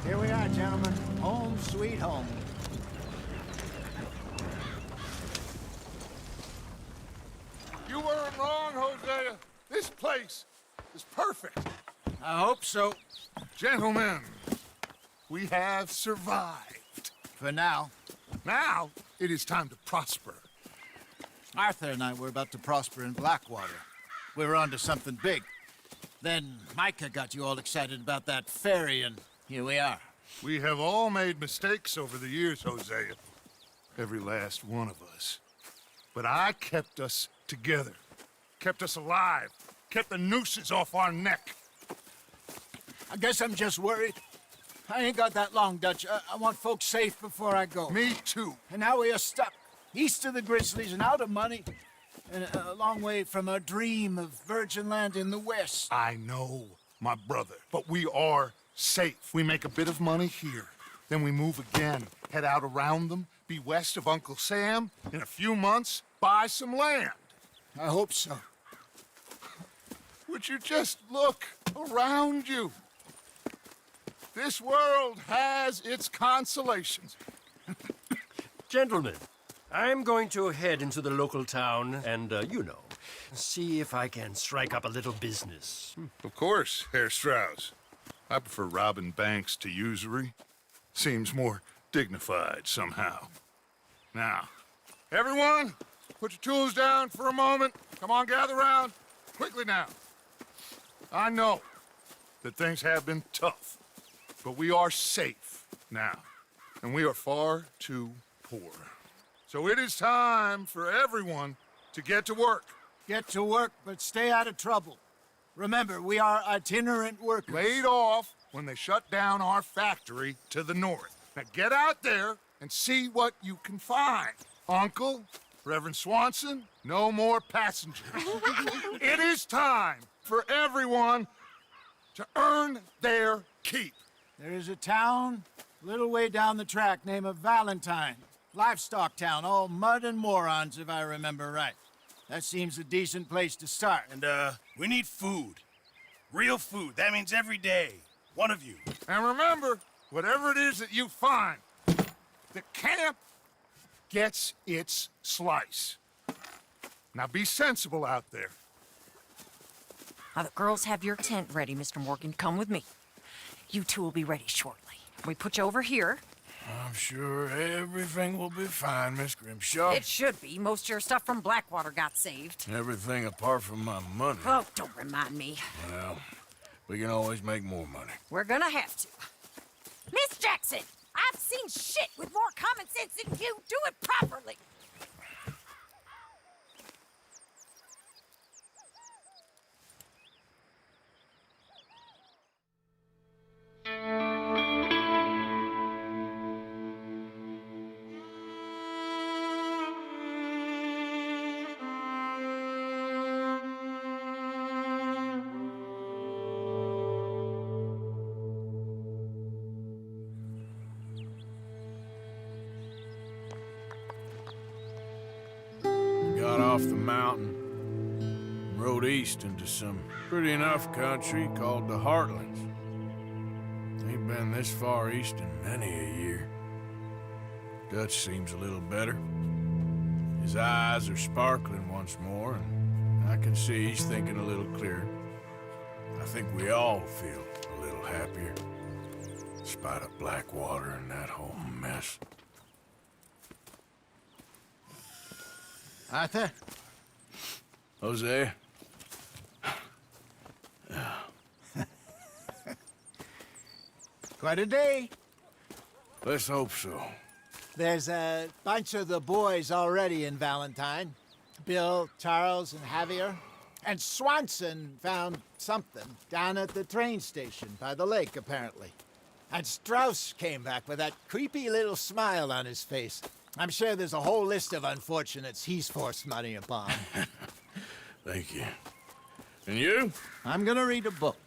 S9: Here we are, gentlemen. Home sweet home.
S6: You weren't wrong, Hosea. This place is perfect.
S9: I hope so.
S6: Gentlemen, we have survived.
S9: For now.
S6: Now, It is time to prosper.
S9: Arthur and I were about to prosper in Blackwater. We were onto something big. Then Micah got you all excited about that ferry, and here we are.
S6: We have all made mistakes over the years, Hosea. Every last one of us. But I kept us together. Kept us alive. Kept the nooses off our neck.
S9: I guess I'm just worried. I ain't got that long, Dutch. I want folks safe before I go.
S6: Me too.
S9: And now we are stuck, east of the Grizzlies and out of money, and a long way from our dream of virgin land in the west.
S6: I know, my brother, but we are safe. We make a bit of money here, then we move again, head out around them, be west of Uncle Sam, in a few months, buy some land.
S9: I hope so.
S6: Would you just look around you? This world has its consolations.
S10: Gentlemen, I'm going to head into the local town and, you know, see if I can strike up a little business.
S6: Of course, Herr Strauss. I prefer robbing banks to usury. Seems more dignified somehow. Now, everyone, put your tools down for a moment. Come on, gather round. Quickly now. I know that things have been tough, but we are safe now, and we are far too poor. So it is time for everyone to get to work.
S9: Get to work, but stay out of trouble. Remember, we are itinerant workers.
S6: Laid off when they shut down our factory to the north. Now get out there and see what you can find. Uncle, Reverend Swanson, no more passengers. It is time for everyone to earn their keep.
S9: There is a town a little way down the track named Valentine. Livestock town, all mud and morons, if I remember right. That seems a decent place to start.
S1: And, we need food. Real food. That means every day. One of you.
S6: And remember, whatever it is that you find, the camp gets its slice. Now be sensible out there.
S13: Now, the girls have your tent ready, Mr. Morgan. Come with me. You two will be ready shortly. We put you over here.
S2: I'm sure everything will be fine, Miss Grimshaw.
S13: It should be. Most of your stuff from Blackwater got saved.
S2: Everything apart from my money.
S13: Oh, don't remind me.
S2: Well, we can always make more money.
S13: We're gonna have to. Miss Jackson, I've seen shit with more common sense than you. Do it properly.
S2: Got off the mountain, and rode east into some pretty enough country called the Heartlands. Ain't been this far east in many a year. Dutch seems a little better. His eyes are sparkling once more, and I can see he's thinking a little clearer. I think we all feel a little happier, in spite of Blackwater and that whole mess.
S9: Arthur?
S2: Jose?
S9: Quite a day.
S2: Let's hope so.
S9: There's a bunch of the boys already in Valentine. Bill, Charles, and Javier. And Swanson found something down at the train station by the lake, apparently. And Strauss came back with that creepy little smile on his face. I'm sure there's a whole list of unfortunates he's forced money upon.
S2: Thank you. And you?
S9: I'm gonna read a book.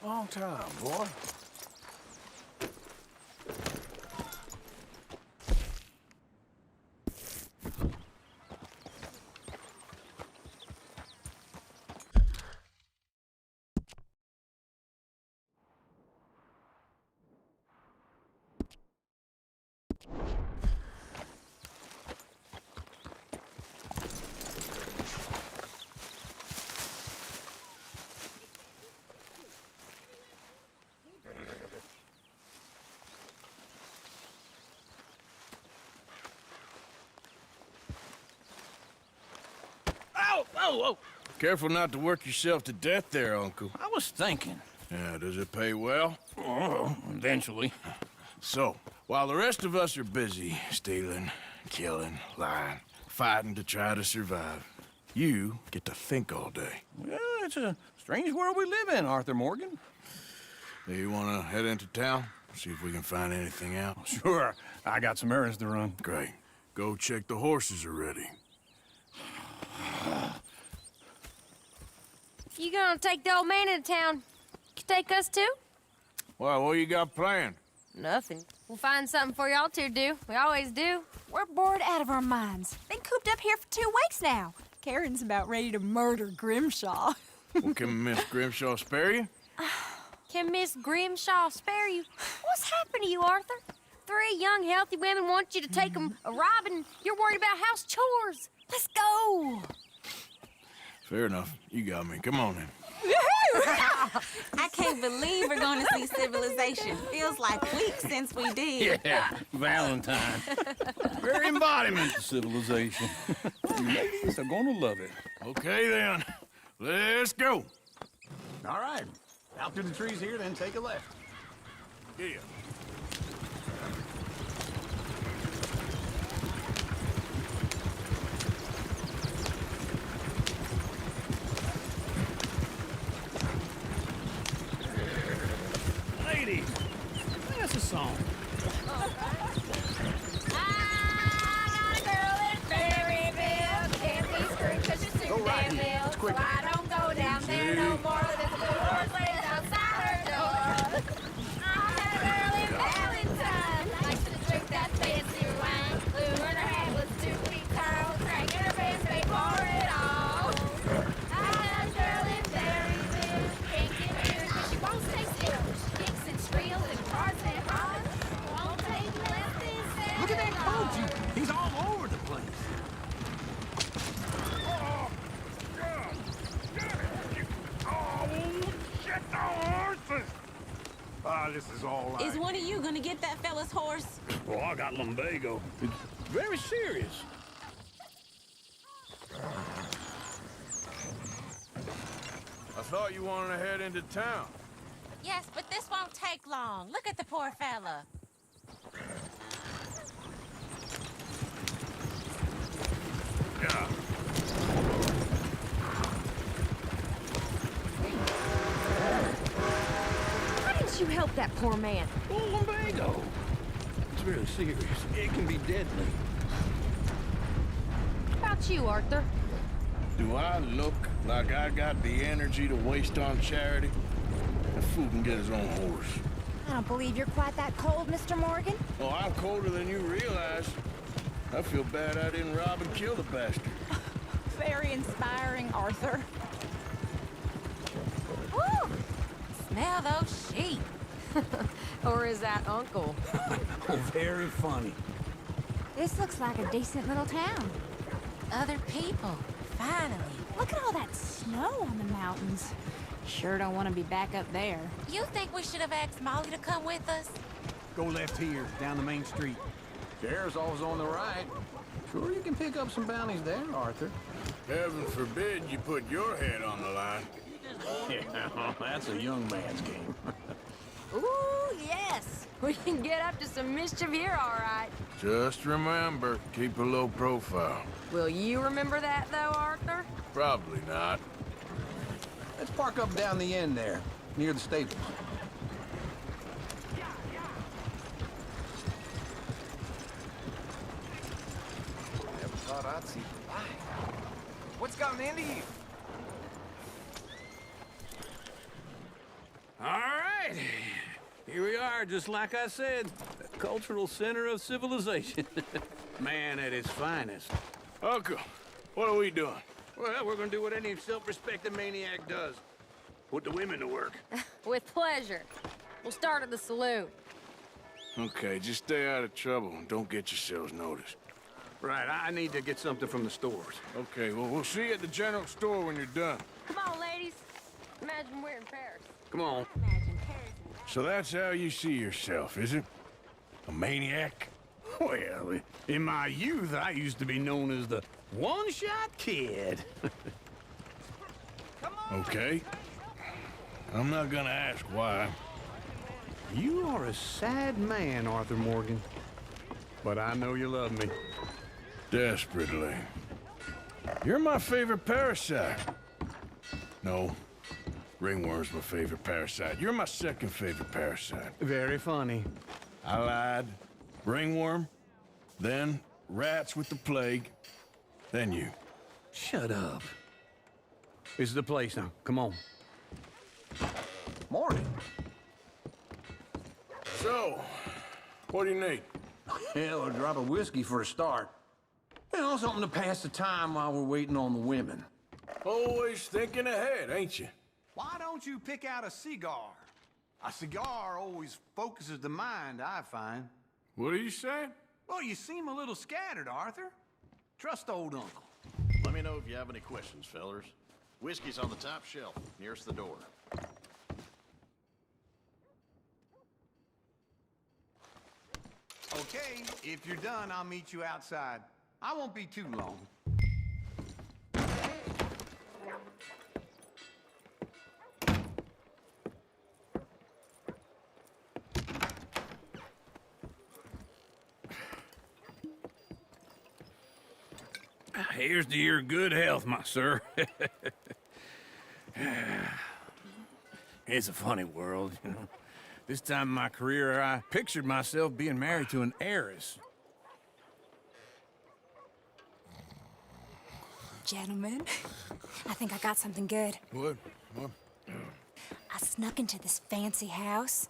S2: Long time, boy. Whoa, whoa. Careful not to work yourself to death there, Uncle.
S4: I was thinking.
S2: Yeah, does it pay well?
S4: Oh, eventually.
S2: So, while the rest of us are busy stealing, killing, lying, fighting to try to survive, you get to think all day.
S4: Well, it's a strange world we live in, Arthur Morgan.
S2: Do you want to head into town? See if we can find anything out?
S4: Sure. I got some errands to run.
S2: Great. Go check the horses are ready.
S14: You gonna take the old man into town? You take us too?
S2: Well, what you got planned?
S14: Nothing. We'll find something for y'all to do. We always do.
S13: We're bored out of our minds. Been cooped up here for 2 weeks now. Karen's about ready to murder Grimshaw.
S2: Well, can Miss Grimshaw spare you?
S14: Can Miss Grimshaw spare you? What's happened to you, Arthur? 3 young, healthy women want you to take them a robbing. You're worried about house chores. Let's go.
S2: Fair enough. You got me. Come on then.
S15: I can't believe we're going to see civilization. Feels like weeks since we did.
S4: Yeah, Valentine. Very embodiment of civilization. You ladies are going to love it.
S2: Okay then. Let's go.
S4: All right. Out through the trees here, then take a left.
S2: Yeah.
S4: Ladies, sing us a song.
S15: Go right here. It's quicker.
S14: I don't go down there no more. There's a little horse waiting outside her door. I had a girl in Valentine. Likes to drink that fancy wine. Blue in her head was 2 feet tall. Drank in her pants, paid for it all. I had a girl in Berryville. Can't get her but she won't stay still. She kicks and squeals and parts and hollers. Won't take less than 7
S4: Look at that coach. He's all over the place.
S6: This is all right.
S15: Is one of you going to get that fella's horse?
S4: Oh, I got lumbago. It's very serious.
S2: I thought you wanted to head into town.
S15: Yes, but this won't take long. Look at the poor fella.
S2: Yeah.
S14: Why didn't you help that poor man?
S4: Oh, lumbago. It's very serious. It can be deadly.
S14: How about you, Arthur?
S2: Do I look like I got the energy to waste on charity? That fool can get his own horse.
S13: I don't believe you're quite that cold, Mr. Morgan.
S2: Oh, I'm colder than you realize. I feel bad I didn't rob and kill the bastard.
S13: Very inspiring, Arthur.
S15: Woo! Smell those sheep.
S14: Or is that Uncle?
S4: Oh, very funny.
S13: This looks like a decent little town.
S15: Other people. Finally.
S13: Look at all that snow on the mountains. Sure don't want to be back up there.
S15: You think we should have asked Molly to come with us?
S4: Go left here, down the main street. Sheriff's office on the right. Sure you can pick up some bounties there, Arthur.
S2: Heaven forbid you put your head on the line.
S4: Yeah, that's a young man's game.
S14: Ooh, yes. We can get up to some mischief here, all right.
S2: Just remember, keep a low profile.
S14: Will you remember that, though, Arthur?
S2: Probably not.
S4: Let's park up down the end there, near the stables.
S12: Never thought I'd see the light. What's gotten into you?
S4: All right. Here we are, just like I said. The cultural center of civilization. Man at his finest.
S2: Uncle, what are we doing?
S4: Well, we're gonna do what any self-respecting maniac does. Put the women to work.
S14: With pleasure. We'll start at the saloon.
S2: Okay, just stay out of trouble and don't get yourselves noticed.
S4: Right, I need to get something from the stores.
S2: Okay, well, we'll see you at the general store when you're done.
S14: Come on, ladies. Imagine we're in Paris.
S4: Come on.
S14: Imagine Paris.
S2: So that's how you see yourself, is it? A maniac?
S4: Well, in my youth, I used to be known as the one-shot kid.
S2: Okay. I'm not gonna ask why.
S4: You are a sad man, Arthur Morgan. But I know you love me.
S2: Desperately. You're my favorite parasite. No. Ringworm's my favorite parasite. You're my second favorite parasite.
S4: Very funny.
S2: I lied. Ringworm, then rats with the plague, then you.
S4: Shut up. This is the place now. Come on. Morning.
S2: So, what do you need?
S4: Hell, a drop of whiskey for a start. You know, something to pass the time while we're waiting on the women.
S2: Always thinking ahead, ain't you?
S4: Why don't you pick out a cigar? A cigar always focuses the mind, I find.
S2: What are you saying?
S4: Well, you seem a little scattered, Arthur. Trust old uncle.
S16: Let me know if you have any questions, fellers. Whiskey's on the top shelf, nearest the door.
S4: Okay, if you're done, I'll meet you outside. I won't be too long. Here's to your good health, my sir. It's a funny world, you know. This time in my career, I pictured myself being married to an heiress.
S17: Gentlemen, I think I got something good.
S2: What?
S17: I snuck into this fancy house.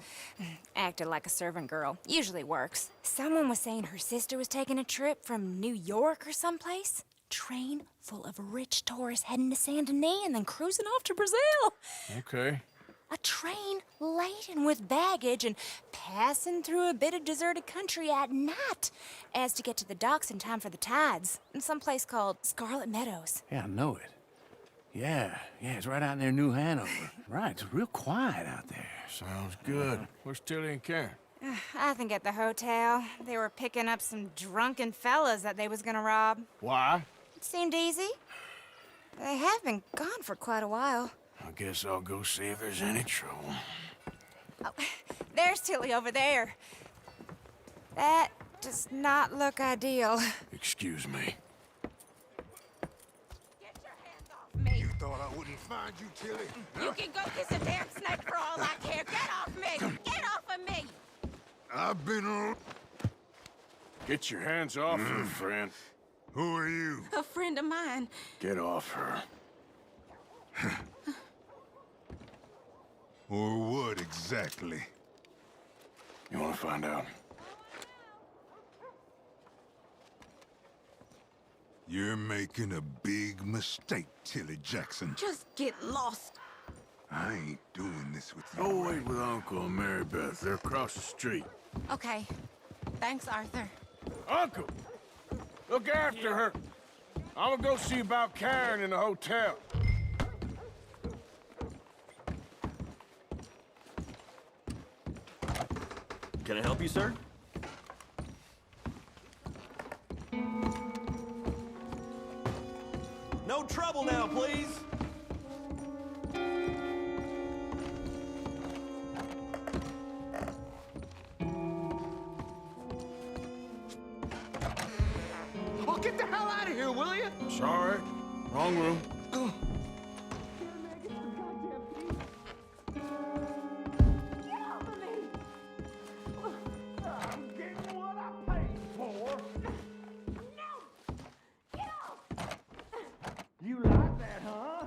S17: Acted like a servant girl. Usually works. Someone was saying her sister was taking a trip from New York or someplace. Train full of rich tourists heading to Saint Denis and then cruising off to Brazil.
S2: Okay.
S17: A train laden with baggage and passing through a bit of deserted country at night as to get to the docks in time for the tides in some place called Scarlet Meadows.
S4: Yeah, I know it. Yeah, it's right out near New Hanover. Right, it's real quiet out there.
S2: Sounds good. Where's Tilly and Karen?
S17: I think at the hotel. They were picking up some drunken fellas that they was gonna rob.
S2: Why?
S17: It seemed easy. They have been gone for quite a while.
S2: I guess I'll go see if there's any trouble.
S17: Oh, there's Tilly over there. That does not look ideal.
S2: Excuse me.
S17: Get your hands off me.
S6: You thought I wouldn't find you, Tilly?
S15: You can go kiss a damn snake for all I care. Get off me! Get off of me!
S6: I've been
S2: Get your hands off her, friend.
S6: Who are you?
S15: A friend of mine.
S2: Get off her.
S6: Or what exactly?
S2: You want to find out?
S6: You're making a big mistake, Tilly Jackson.
S15: Just get lost.
S6: I ain't doing this with you.
S2: Oh, wait with Uncle and Mary Beth. They're across the street.
S15: Okay. Thanks, Arthur.
S2: Uncle! Look after her. I'm gonna go see about Karen in the hotel.
S16: Can I help you, sir? No trouble now, please.
S4: Well, get the hell out of here, will you?
S2: Sorry. Wrong room.
S11: You like that, huh?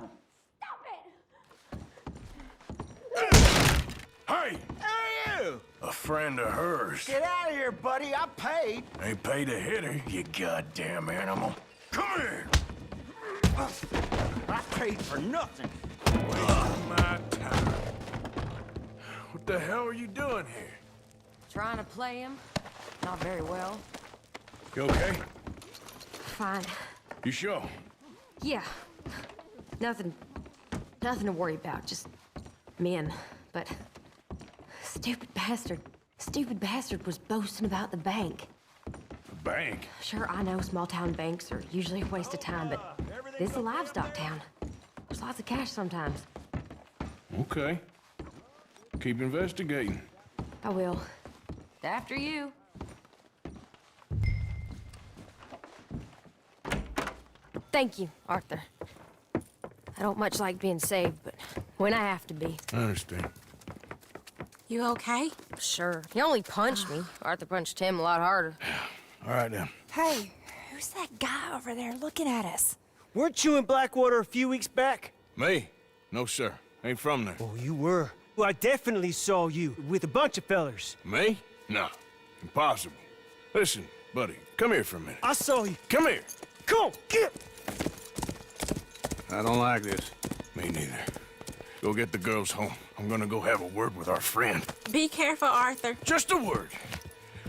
S2: Hey!
S11: Hey, you!
S2: A friend of hers.
S11: Get out of here, buddy. I paid.
S2: Ain't paid to hit her, you goddamn animal. Come here!
S11: I paid for nothing.
S2: Waste my time. What the hell are you doing here?
S13: Trying to play him. Not very well.
S2: You okay?
S13: Fine.
S2: You sure?
S13: Yeah. Nothing to worry about. Just men. But stupid bastard was boasting about the bank.
S2: The bank?
S13: Sure, I know small town banks are usually a waste of time, but this is a livestock town. There's
S18: There's lots of cash sometimes.
S2: Okay. Keep investigating.
S18: I will. After you. Thank you, Arthur. I don't much like being saved, but when I have to be.
S2: I understand.
S13: You okay?
S18: Sure. He only punched me. Arthur punched him a lot harder.
S2: All right, then.
S17: Hey, who's that guy over there looking at us?
S11: Weren't you in Blackwater a few weeks back?
S2: Me? No, sir. Ain't from there.
S11: Oh, you were. Well, I definitely saw you with a bunch of fellers.
S2: Me? No. Impossible. Listen, buddy, come here for a minute.
S11: I saw you.
S2: Come here.
S11: Come on, get!
S2: I don't like this. Me neither. Go get the girls home. I'm gonna go have a word with our friend.
S15: Be careful, Arthur.
S2: Just a word.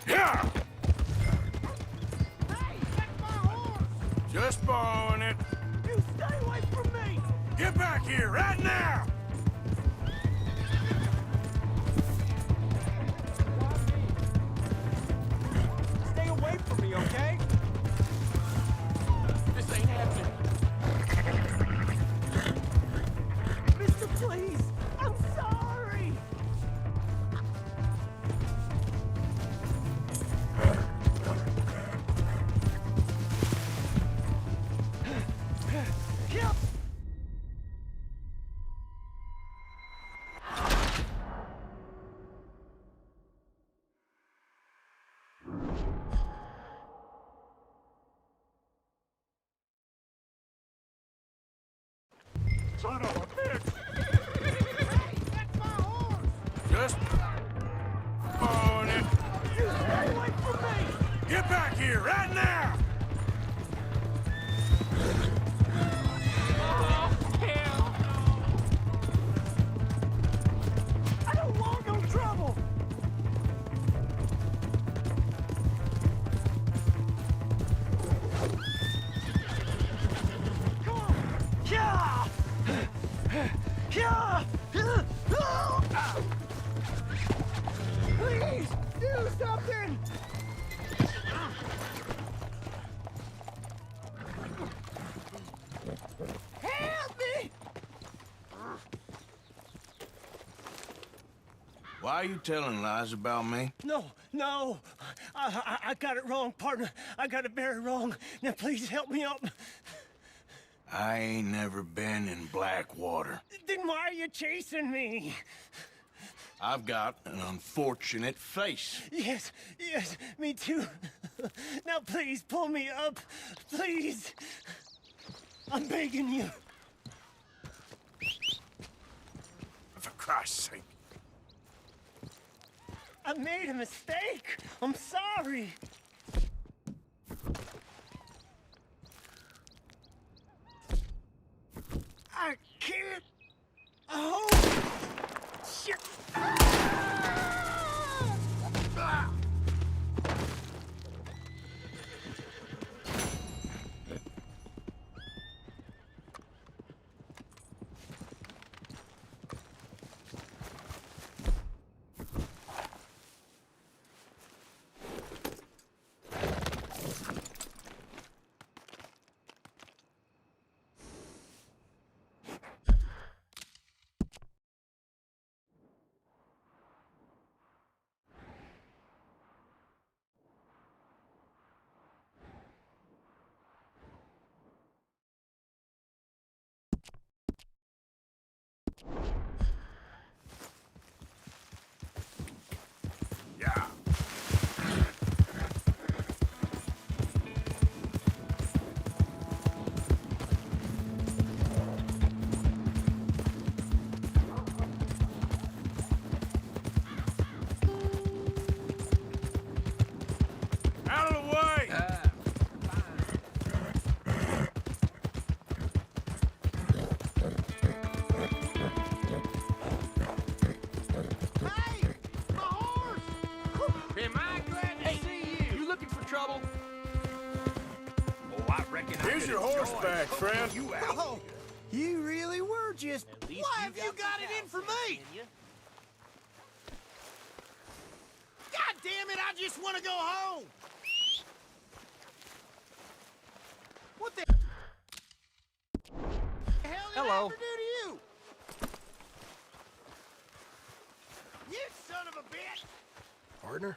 S2: Yeah!
S11: Hey, that's my horse!
S2: Just borrowing it.
S11: You stay away from me!
S2: Get back here right now!
S11: Stay away from me, okay? This ain't happening. Mister, please! I'm sorry!
S6: Son of a bitch!
S11: That's my horse!
S2: Just borrowing it.
S11: You stay away from me!
S2: Get back here right now!
S11: Oh, hell no! I don't want no trouble! Come on! Yeah! Yeah! Please, do something! Help me!
S2: Why are you telling lies about me?
S11: No, no. I got it wrong, partner. I got it very wrong. Now, please help me up.
S2: I ain't never been in Blackwater.
S11: Then why are you chasing me?
S2: I've got an unfortunate face.
S11: Yes, yes, me too. Now, please, pull me up. Please. I'm begging you.
S2: For Christ's sake.
S11: I made a mistake. I'm sorry. I can't. Oh! Shit!
S2: Yeah. Out of the way!
S11: Hey! My horse! Am I glad to see you?
S4: You looking for trouble? Oh, I reckon
S2: Here's your horse back, friend.
S4: You out.
S11: Oh, you really were just... Why have you got it in for me? God damn it, I just want to go home! What the
S16: hell did
S10: Hello.
S16: I ever do to you? You son of a bitch!
S7: Partner?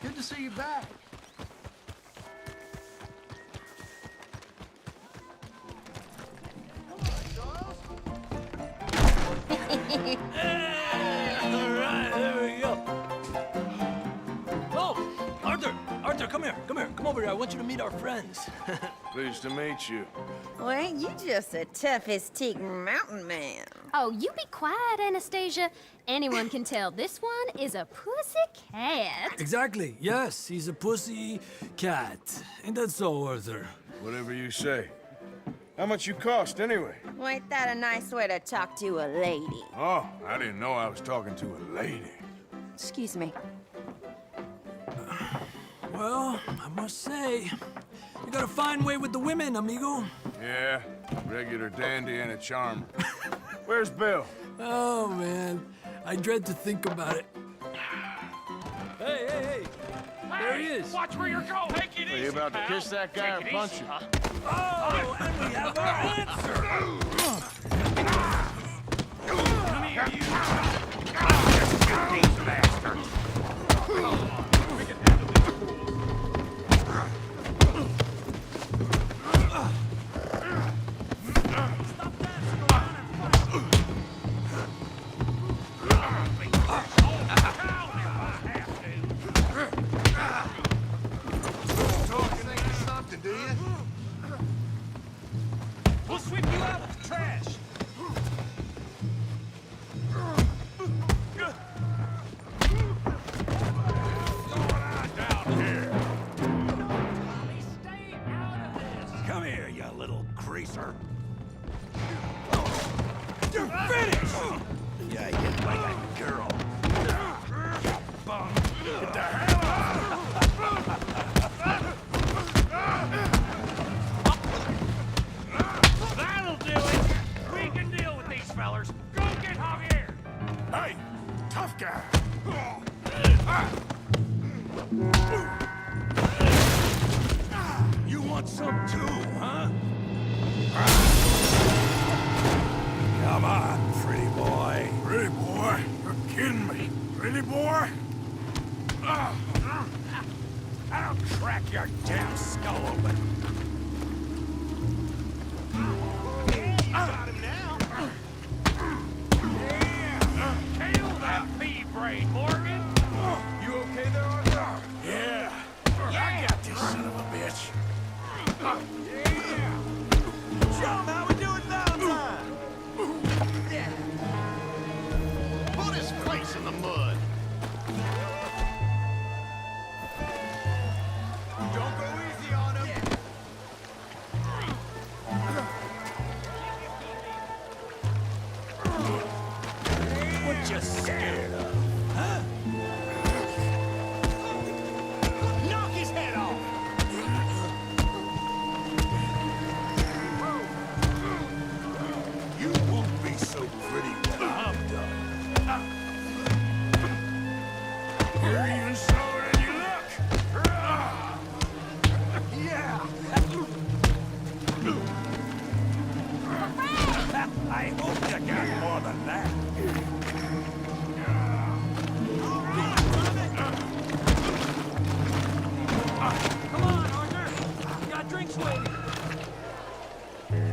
S9: Good to see you back.
S11: All right, there we go. Oh, Arthur, come here. Come over here. I want you to meet our friends.
S2: Pleased to meet you.
S15: Well, ain't you just the toughest teak mountain man?
S18: Oh, you be quiet, Anastasia. Anyone can tell this one is a pussy cat.
S11: Exactly. Yes, he's a pussy cat. Ain't that so, Arthur?
S2: Whatever you say. How much you cost, anyway?
S15: Well, ain't that a nice way to talk to a lady?
S2: Oh, I didn't know I was talking to a lady.
S15: Excuse me.
S11: Well, I must say, you got a fine way with the women, amigo.
S2: Yeah, regular dandy and a charmer. Where's Bill?
S11: Oh, man. I dread to think about it. Hey! There he is.
S12: Watch where you're going. Take it
S16: Are
S12: easy,
S16: you about to
S12: pal.
S16: kiss that guy or
S12: Take it
S16: punch
S12: easy,
S16: him?
S12: huh?
S11: Oh, and we have our answer.
S12: Come here, you. These bastards. We can handle We'll sweep you out with the trash. Come here, you little greaser. You're finished! Yeah, you get like a girl. Bum. Get the hell out! That'll do it! We can deal with these fellers. Go get Javier!
S2: Hey, tough guy.
S11: You want some too, huh?
S2: Come on, pretty boy. Pretty boy? You're kidding me. Pretty boy?
S11: I'll crack your damn skull open.
S12: Got him now. Kill that pea brain, Morgan.
S2: You okay there, Arthur? Yeah. I got this son of a bitch.
S12: Jump, how we doing Valentine?
S16: Put his face in the mud.
S12: Don't go easy on him.
S11: What you scared of, huh?
S12: Knock his head off.
S2: You won't be so pretty when I'm done. You're even slower than you look.
S11: Yeah. I hope you got more than that. Come on, Arthur. We got drinks waiting. Hey,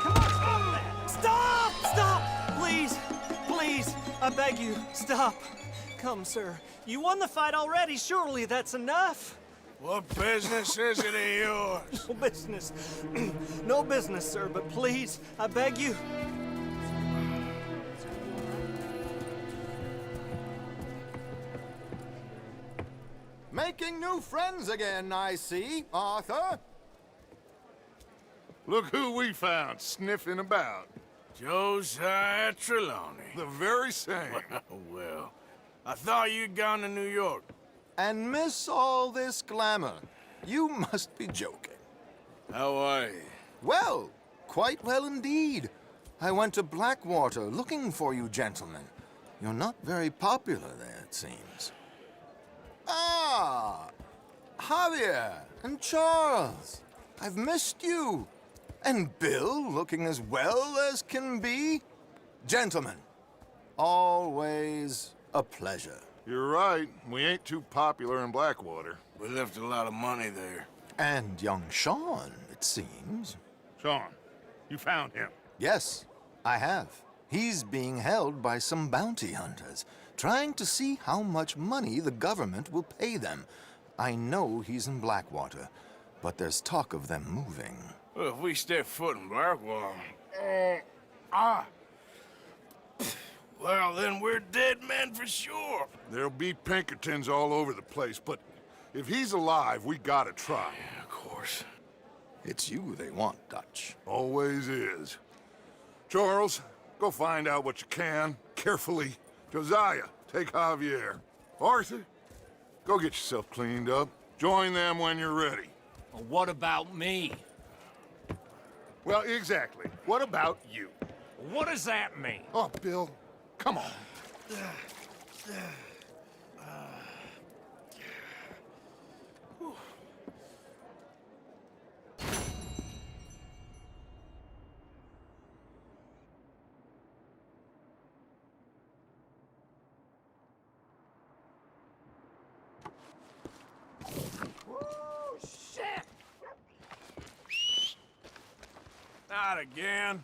S11: come on, stop that!
S19: Stop! Stop! Please! Please! I beg you, stop! Come, sir. You won the fight already. Surely that's enough.
S2: What business is it of yours?
S19: No business. No business, sir, but please, I beg you.
S20: Making new friends again, I see, Arthur.
S6: Look who we found sniffing about.
S2: Josiah Trelawney.
S6: The very same.
S2: Well, I thought you'd gone to New York.
S20: And miss all this glamour. You must be joking.
S2: How are you?
S20: Well, quite well indeed. I went to Blackwater looking for you gentlemen. You're not very popular there, it seems. Ah, Javier and Charles. I've missed you. And Bill looking as well as can be. Gentlemen, always a pleasure.
S6: You're right. We ain't too popular in Blackwater.
S2: We left a lot of money there.
S20: And young Sean, it seems.
S6: Sean, you found him?
S20: Yes, I have. He's being held by some bounty hunters, trying to see how much money the government will pay them. I know he's in Blackwater, but there's talk of them moving.
S2: Well, if we step foot in Blackwater... Well, then we're dead men for sure.
S6: There'll be Pinkertons all over the place, but if he's alive, we gotta try.
S2: Yeah, of course.
S20: It's you they want, Dutch.
S6: Always is. Charles, go find out what you can, carefully. Josiah, take Javier. Arthur, go get yourself cleaned up. Join them when you're ready.
S12: Well, what about me?
S6: Well, exactly. What about you?
S12: What does that mean?
S6: Oh, Bill, come on.
S2: Not again.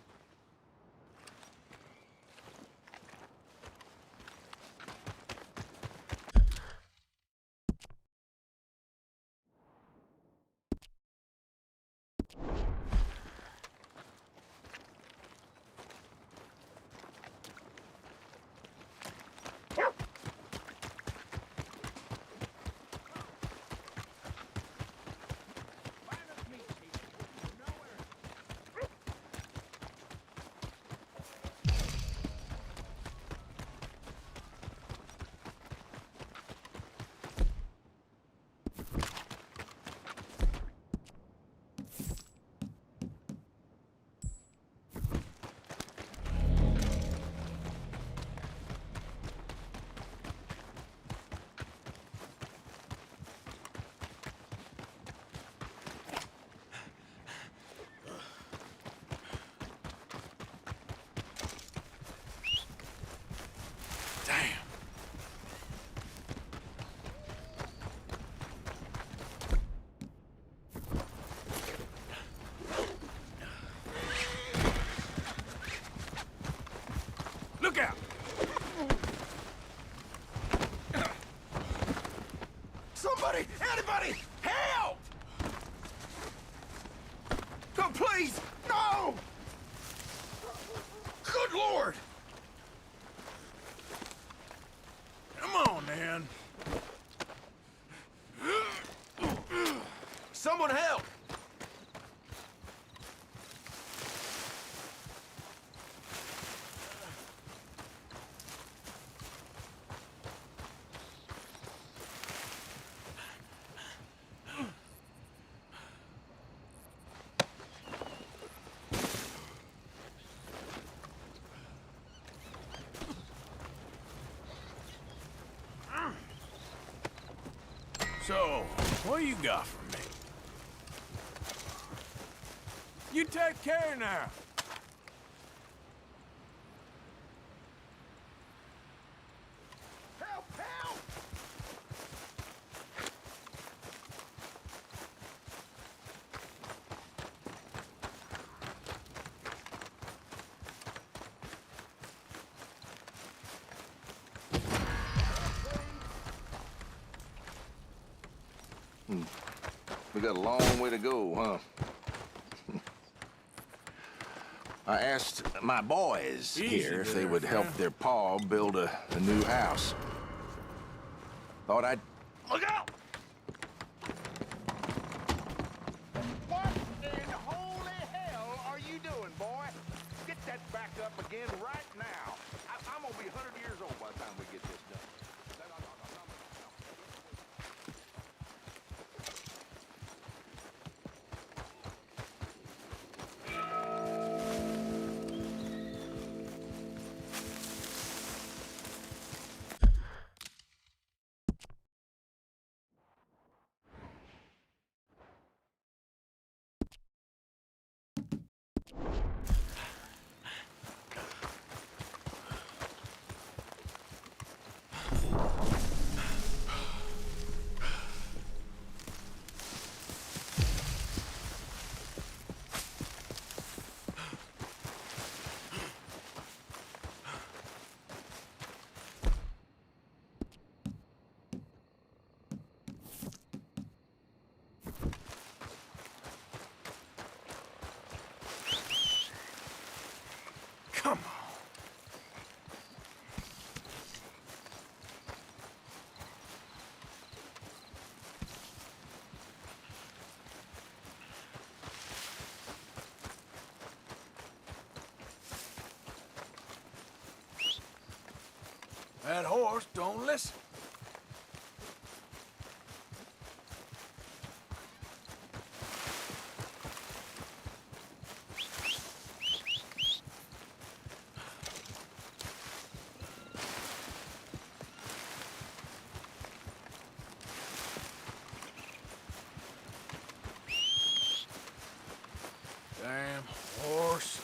S2: Look out!
S11: Somebody! Anybody! Help! No, please! No! Good Lord!
S2: Come on, man.
S11: Someone help!
S2: So, what you got for me? You take care now.
S11: Help! Help!
S21: got a long way to go, huh? I asked my boys here if they would help their pa build a new house. Thought I'd... Look out!
S12: What in holy hell are you doing, boy? Get that back up again right now. I'm gonna be 100 years old by the time we get this done.
S2: Come on. That horse don't listen. Damn horse.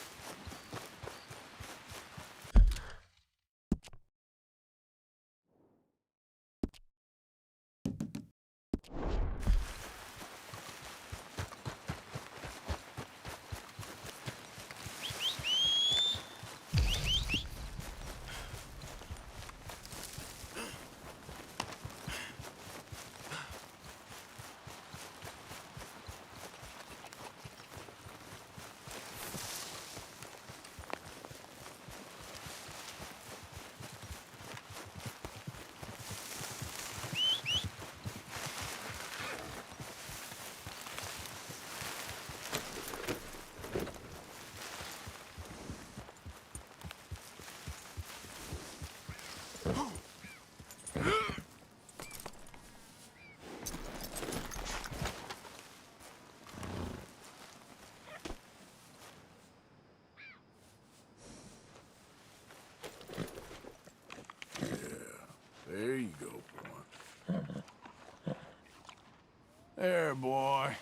S2: There you go, boy. There, boy.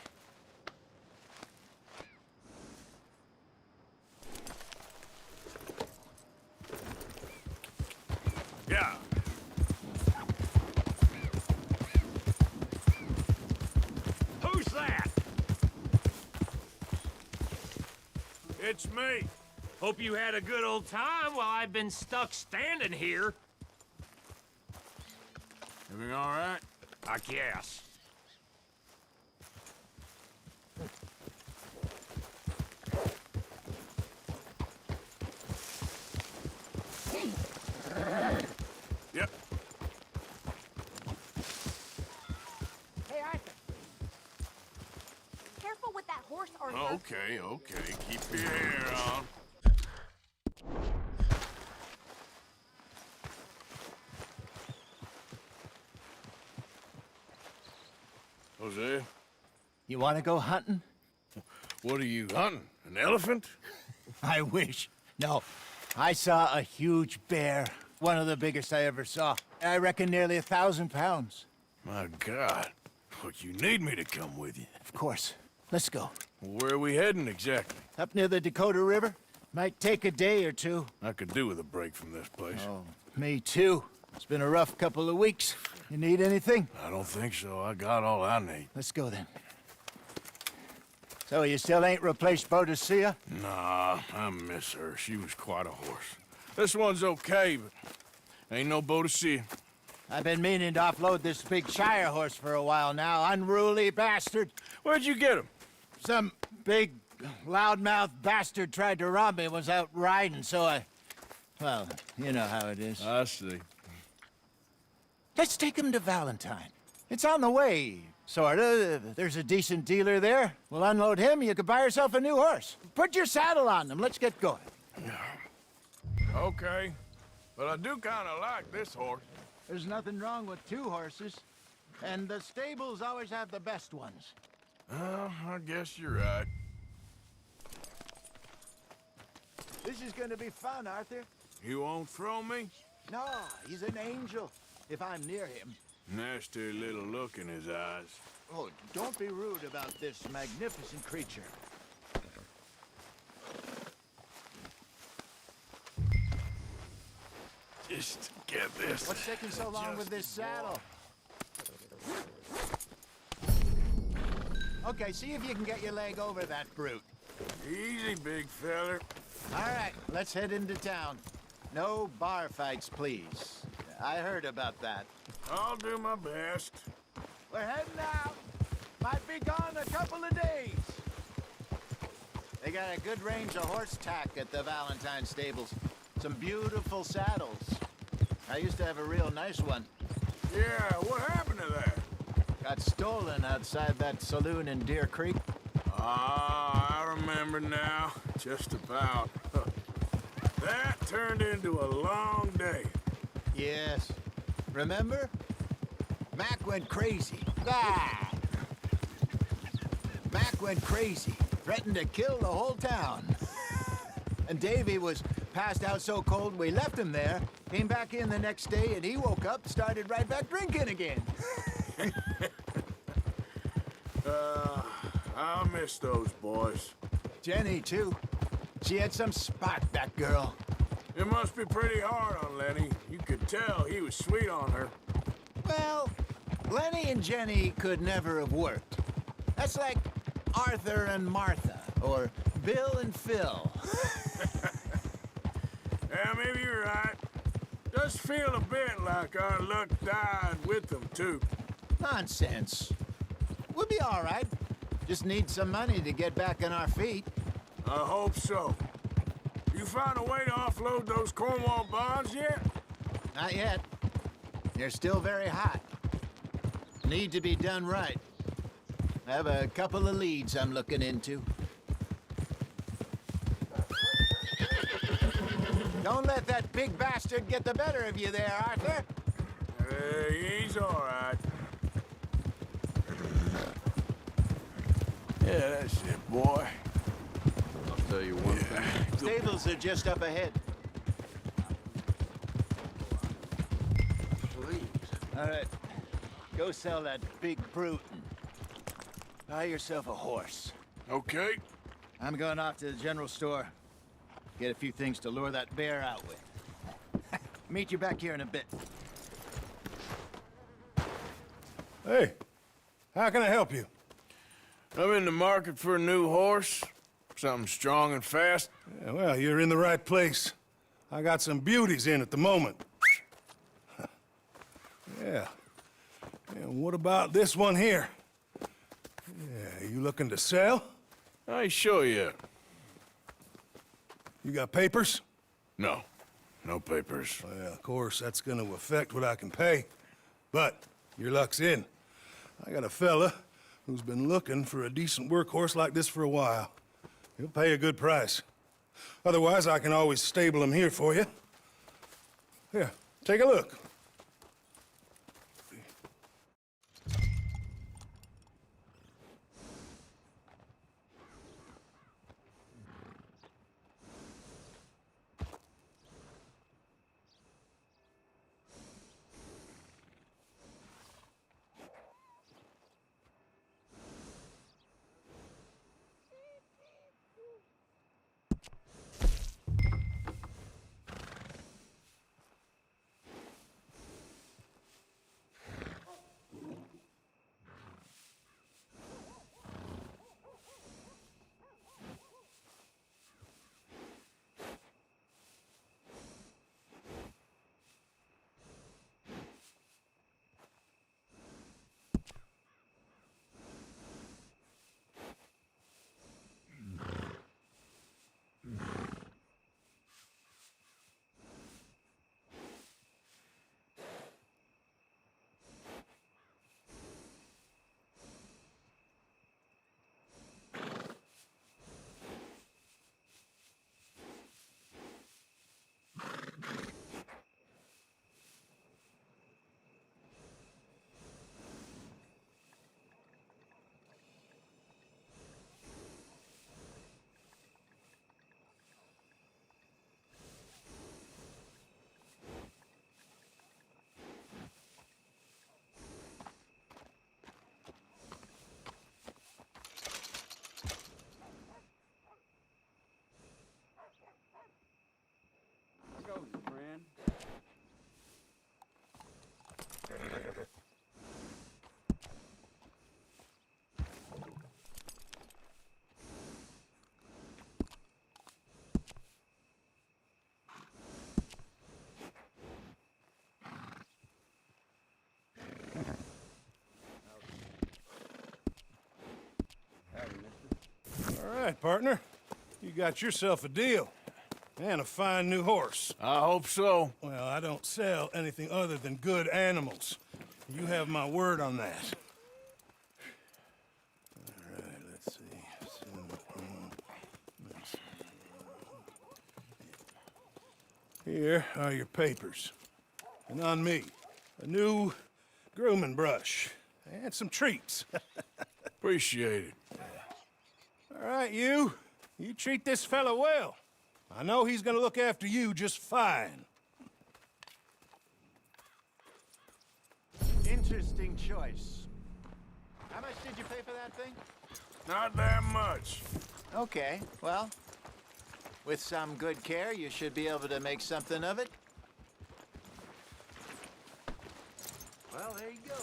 S2: Yeah.
S12: Who's that?
S2: It's me.
S12: Hope you had a good old time while I've been stuck standing here.
S2: Everything all right?
S12: I guess.
S2: Yep.
S14: Hey, Arthur. Careful with that horse, Arthur.
S2: Okay, okay. Keep your hair on. Jose?
S9: You want to go hunting?
S2: What are you hunting? An elephant?
S9: I wish. No. I saw a huge bear. One of the biggest I ever saw. I reckon nearly 1,000 pounds.
S2: My God. Look, you need me to come with you.
S9: Of course. Let's go.
S2: Where are we heading exactly?
S9: Up near the Dakota River. Might take a day or two.
S2: I could do with a break from this place.
S9: Oh, me too. It's been a rough couple of weeks. You need anything?
S2: I don't think so. I got all I need.
S9: Let's go then. So you still ain't replaced Boadicea?
S2: Nah, I miss her. She was quite a horse. This one's okay, but ain't no Boadicea.
S9: I've been meaning to offload this big Shire horse for a while now. Unruly bastard.
S2: Where'd you get him?
S9: Some big, loudmouth bastard tried to rob me, was out riding, so well, you know how it is.
S2: I see.
S9: Let's take him to Valentine. It's on the way, sorta. There's a decent dealer there. We'll unload him, you could buy yourself a new horse. Put your saddle on them, let's get going.
S2: Okay. But I do kind of like this horse.
S9: There's nothing wrong with 2 horses. And the stables always have the best ones.
S2: Oh, I guess you're right.
S9: This is gonna be fun, Arthur.
S2: You won't throw me?
S9: No, he's an angel, if I'm near him.
S2: Nasty little look in his eyes.
S9: Oh, don't be rude about this magnificent creature.
S2: Just get this.
S9: What's taking so long with this saddle? Okay, see if you can get your leg over that brute.
S2: Easy, big feller.
S9: All right, let's head into town. No bar fights, please. I heard about that.
S2: I'll do my best.
S9: We're heading out. Might be gone a couple of days. They got a good range of horse tack at the Valentine stables. Some beautiful saddles. I used to have a real nice one.
S2: Yeah, what happened to that?
S9: Got stolen outside that saloon in Deer Creek.
S2: Ah, I remember now. Just about. That turned into a long day.
S9: Yes. Remember? Mac went crazy. Ah! Mac went crazy. Threatened to kill the whole town. And Davy was passed out so cold we left him there. Came back in the next day and he woke up, started right back drinking again.
S2: I'll miss those boys.
S9: Jenny, too. She had some spark, that girl.
S2: It must be pretty hard on Lenny. You could tell he was sweet on her.
S9: Well, Lenny and Jenny could never have worked. That's like Arthur and Martha, or Bill and Phil.
S2: Yeah, maybe you're right. Does feel a bit like our luck died with them, too.
S9: Nonsense. We'll be all right. Just need some money to get back on our feet.
S2: I hope so. You found a way to offload those Cornwall bonds yet?
S9: Not yet. They're still very hot. Need to be done right. I have a couple of leads I'm looking into. Don't let that big bastard get the better of you there, Arthur.
S2: He's all right. Yeah, that's it, boy.
S4: I'll tell you one thing.
S9: Stables are just up ahead.
S4: Please.
S9: All right. Go sell that big brute and buy yourself a horse.
S2: Okay.
S9: I'm going off to the general store. Get a few things to lure that bear out with. Meet you back here in a bit.
S2: Hey, how can I help you? I'm in the market for a new horse. Something strong and fast.
S5: Yeah, well, you're in the right place. I got some beauties in at the moment. Yeah. And what about this one here? Yeah, you looking to sell?
S2: I ain't sure yet.
S5: You got papers?
S2: No. No papers.
S5: Well, of course, that's gonna affect what I can pay. But your luck's in. I got a fella who's been looking for a decent workhorse like this for a while. He'll pay a good price. Otherwise, I can always stable him here for you. Here, take a look. All right, partner. You got yourself a deal. And a fine new horse.
S21: I hope so.
S5: Well, I don't sell anything other than good animals. You have my word on that. All right, let's see. Here are your papers. And on me, a new grooming brush and some treats.
S7: Appreciate it.
S5: All right, you treat this fella well. I know he's gonna look after you just fine.
S9: Interesting choice. How much did you pay for that thing?
S7: Not that much.
S9: Okay, well, with some good care, you should be able to make something of it.
S19: Well, there you go.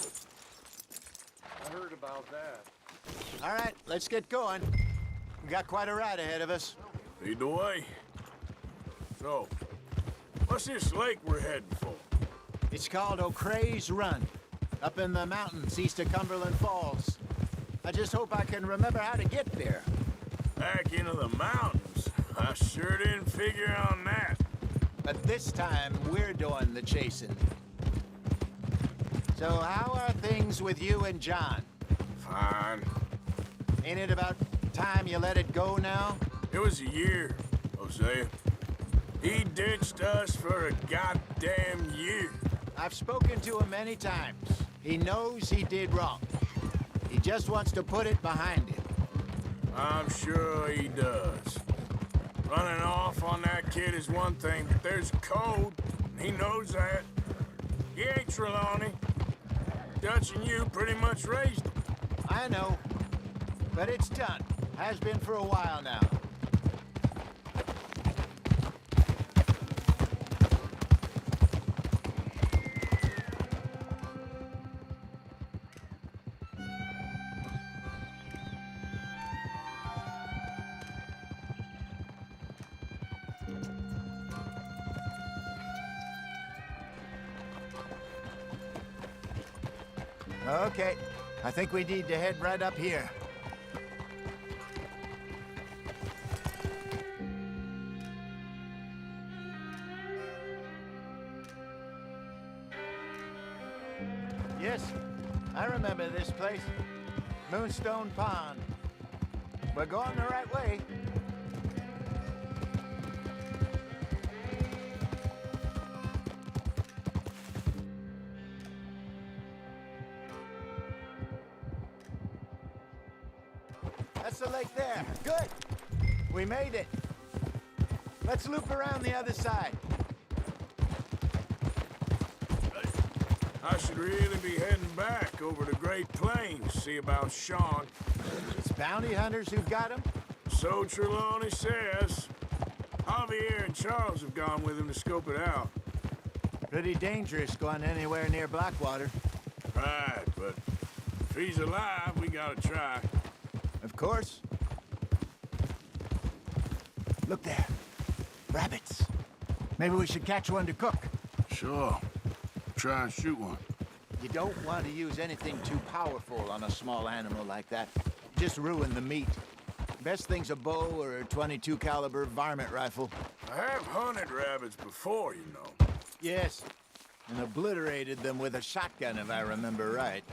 S19: I heard about that.
S9: All right, let's get going. We got quite a ride ahead of us.
S7: Lead the way. So, what's this lake we're heading for?
S9: It's called O'Creagh's Run, up in the mountains east of Cumberland Falls. I just hope I can remember how to get there.
S7: Back into the mountains? I sure didn't figure on that.
S9: But this time, we're doing the chasing. So how are things with you and John?
S7: Fine.
S9: Ain't it about time you let it go now?
S7: It was a year, Hosea. He ditched us for a goddamn year.
S9: I've spoken to him many times. He knows he did wrong. He just wants to put it behind him.
S7: I'm sure he does. Running off on that kid is one thing, but there's code. He knows that. He ain't Trelawney. Dutch and you pretty much raised him.
S9: I know. But it's done. Has been for a while now. Okay, I think we need to head right up here. Yes, I remember this place. Moonstone Pond. We're going the right way. That's the lake there. Good. We made it. Let's loop around the other side.
S7: I should really be heading back over the Great Plains, see about Sean.
S9: It's bounty hunters who've got him?
S7: So Trelawney says. Javier and Charles have gone with him to scope it out.
S9: Pretty dangerous going anywhere near Blackwater.
S7: Right, but if he's alive, we gotta try.
S9: Of course. Look there. Rabbits. Maybe we should catch one to cook.
S7: Sure. Try and shoot one.
S9: You don't want to use anything too powerful on a small animal like that. Just ruin the meat. Best thing's a bow or a .22 caliber varmint rifle.
S7: I have hunted rabbits before, you know.
S9: Yes, and obliterated them with a shotgun, if I remember right.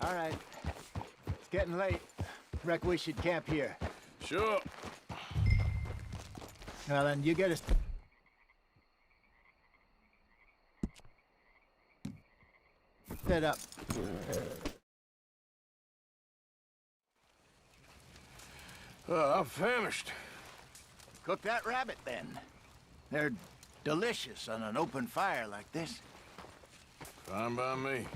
S9: All right. It's getting late. Reckon we should camp here.
S7: Sure.
S9: Well, then, you get us... set up.
S7: I'm famished.
S9: Cook that rabbit, then. They're delicious on an open fire like this.
S7: Fine by me.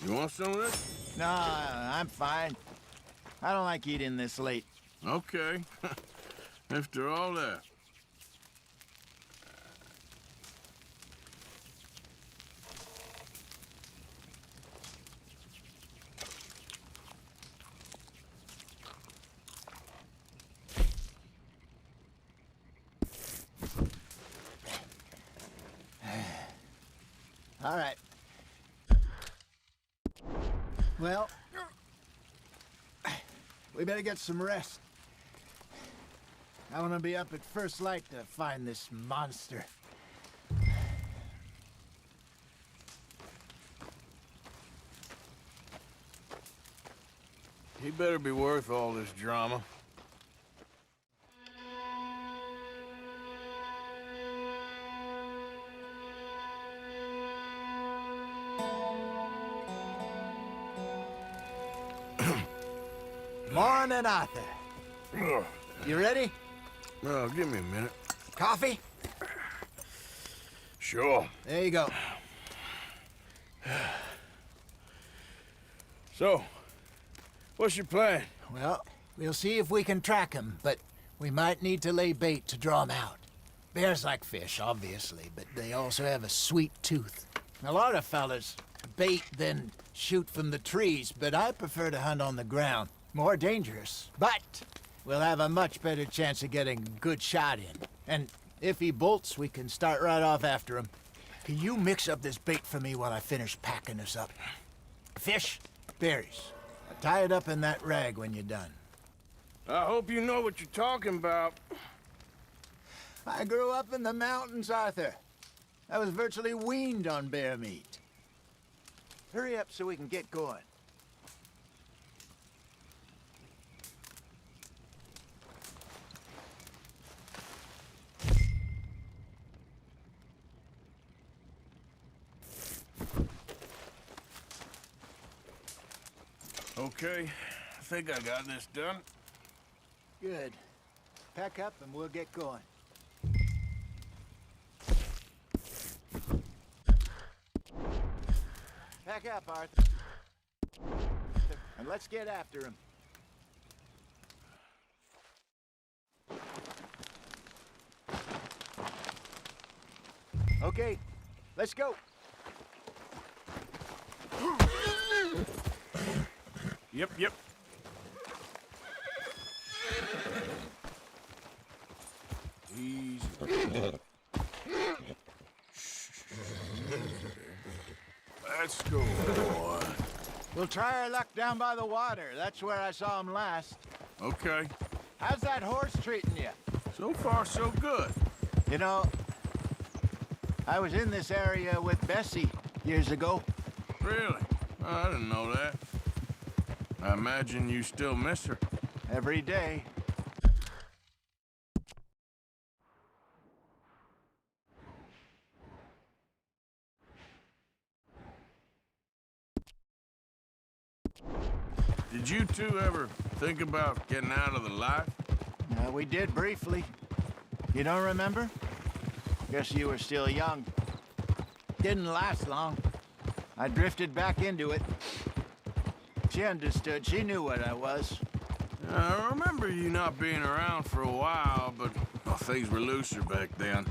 S7: You want some of this?
S9: No, I'm fine. I don't like eating this late.
S7: Okay. After all that.
S9: All right. Well, we better get some rest. I want to be up at first light to find this monster.
S7: He better be worth all this drama.
S9: Morning, Arthur. You ready?
S7: Well, give me a minute.
S9: Coffee?
S7: Sure.
S9: There you go.
S7: So, what's your plan?
S9: Well, we'll see if we can track him, but we might need to lay bait to draw him out. Bears like fish, obviously, but they also have a sweet tooth. A lot of fellas bait, then shoot from the trees, but I prefer to hunt on the ground. More dangerous, but we'll have a much better chance of getting a good shot in. And if he bolts, we can start right off after him. Can you mix up this bait for me while I finish packing this up? Fish, berries. Tie it up in that rag when you're done.
S7: I hope you know what you're talking about.
S9: I grew up in the mountains, Arthur. I was virtually weaned on bear meat. Hurry up so we can get going.
S7: Okay, I think I got this done.
S9: Good. Pack up and we'll get going. Pack up, Arthur. And let's get after him. Okay, let's go.
S7: Yep. Easy. Let's go, boy.
S9: We'll try our luck down by the water. That's where I saw him last.
S7: Okay.
S9: How's that horse treating you?
S7: So far, so good.
S9: You know, I was in this area with Bessie years ago.
S7: Really? I didn't know that. I imagine you still miss her.
S9: Every day.
S7: Did you two ever think about getting out of the life?
S9: We did briefly. You don't remember? Guess you were still young. Didn't last long. I drifted back into it. She understood. She knew what I was.
S7: I remember you not being around for a while, but things were looser back then.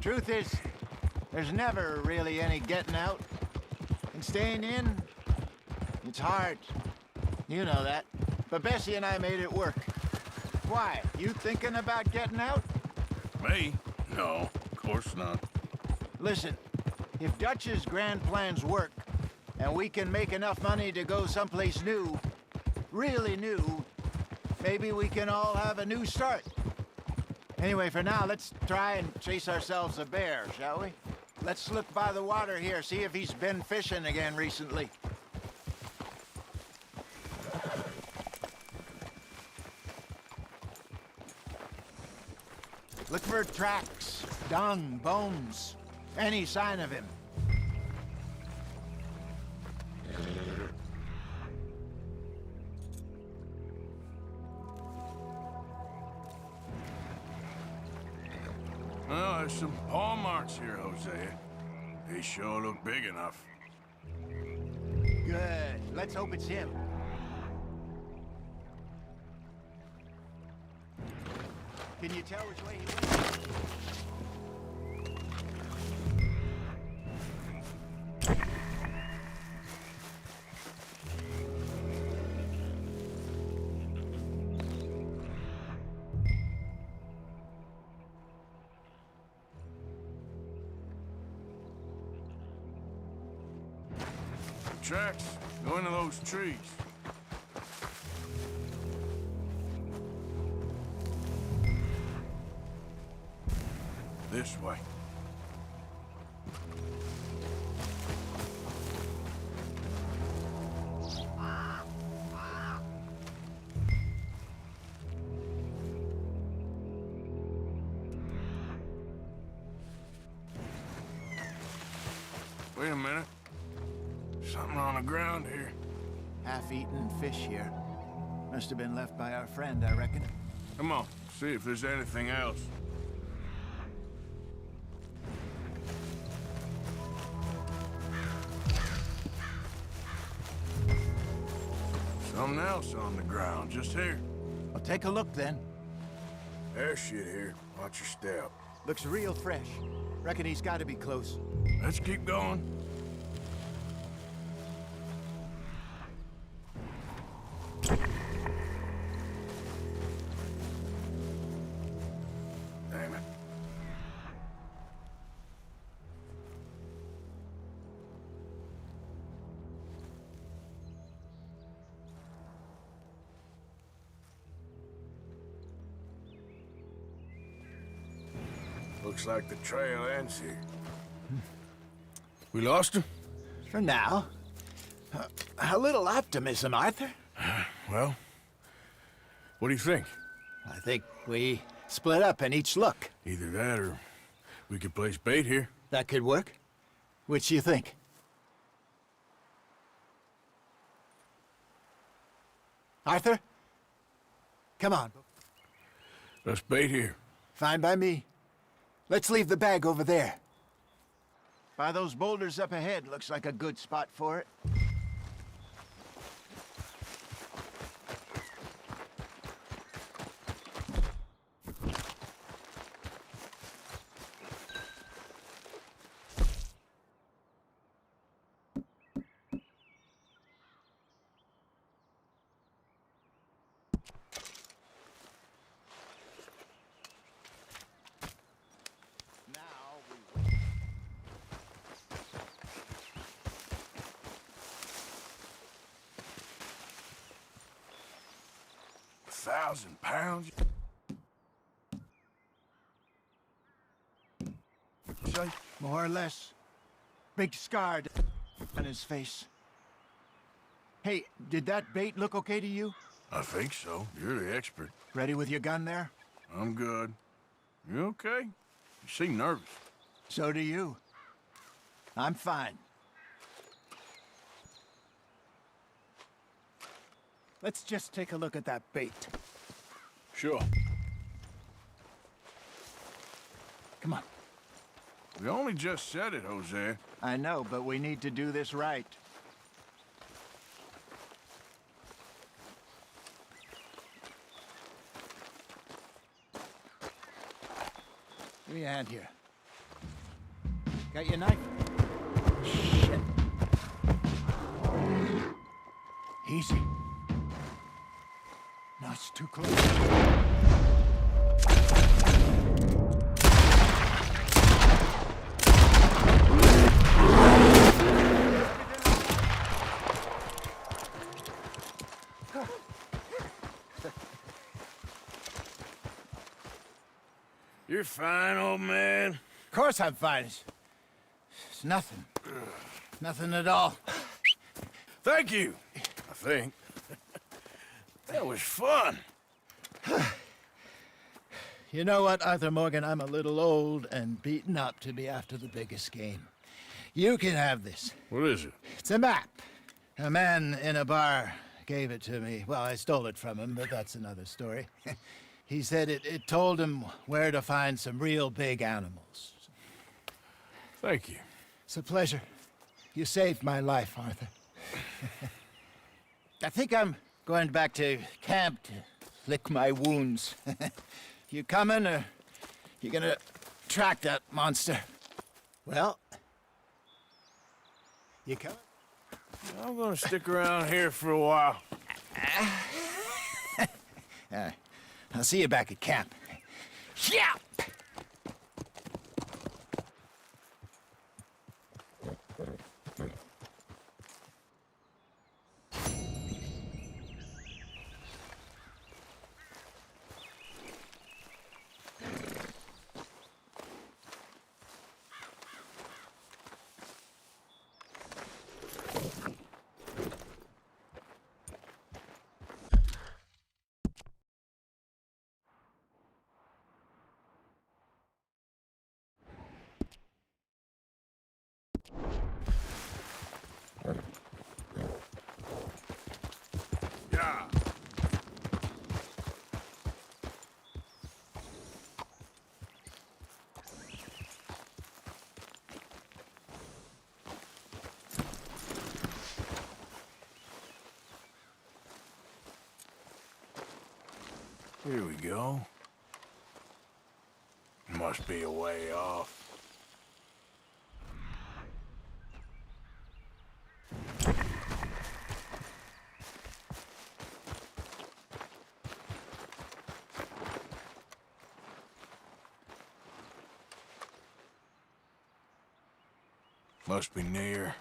S9: Truth is, there's never really any getting out. And staying in, it's hard. You know that. But Bessie and I made it work. Why? You thinking about getting out?
S7: Me? No, of course not.
S9: Listen, if Dutch's grand plans work, and we can make enough money to go someplace new, really new, maybe we can all have a new start. Anyway, for now, let's try and chase ourselves a bear, shall we? Let's look by the water here, see if he's been fishing again recently. Look for tracks, dung, bones, any sign of him.
S2: Well, there's some paw marks here, Hosea. They sure look big enough.
S9: Good. Let's hope it's him. Can you tell which way he went?
S2: Tracks. Go into those trees. This way. Wait a minute. Something on the ground here.
S9: Half-eaten fish here. Must have been left by our friend, I reckon.
S2: Come on, see if there's anything else. Something else on the ground, just here.
S9: Well, take a look then.
S2: There's shit here. Watch your step.
S9: Looks real fresh. Reckon he's got to be close.
S2: Let's keep going. Damn it. Looks like the trail ends here. We lost him?
S9: For now. A little optimism, Arthur.
S2: Well, what do you think?
S9: I think we split up and each look.
S2: Either that or we could place bait here.
S9: That could work. Which you think? Arthur? Come on.
S2: Let's bait here.
S9: Fine by me. Let's leave the bag over there. By those boulders up ahead, looks like a good spot for it.
S2: £1,000?
S9: Say, more or less. Big scar on his face. Hey, did that bait look okay to you?
S2: I think so. You're the expert.
S9: Ready with your gun there?
S2: I'm good. You okay? You seem nervous.
S9: So do you. I'm fine. Let's just take a look at that bait.
S2: Sure.
S9: Come on.
S2: We only just said it, Jose.
S9: I know, but we need to do this right. Give me a hand here. Got your knife? Shit. Easy. No, it's too close.
S2: You're fine, old man.
S9: Of course I'm fine. It's nothing. Nothing at all.
S2: Thank you, I think. That was fun.
S9: You know what, Arthur Morgan? I'm a little old and beaten up to be after the biggest game. You can have this.
S2: What is it?
S9: It's a map. A man in a bar gave it to me. Well, I stole it from him, but that's another story. He said it told him where to find some real big animals.
S2: Thank you.
S9: It's a pleasure. You saved my life, Arthur. I think I'm going back to camp to lick my wounds. You coming, or you gonna track that monster? Well, you coming?
S2: I'm gonna stick around here for a while.
S9: I'll see you back at camp. Yeah!
S2: Yeah. Here we go. Must be a way off. Must be near.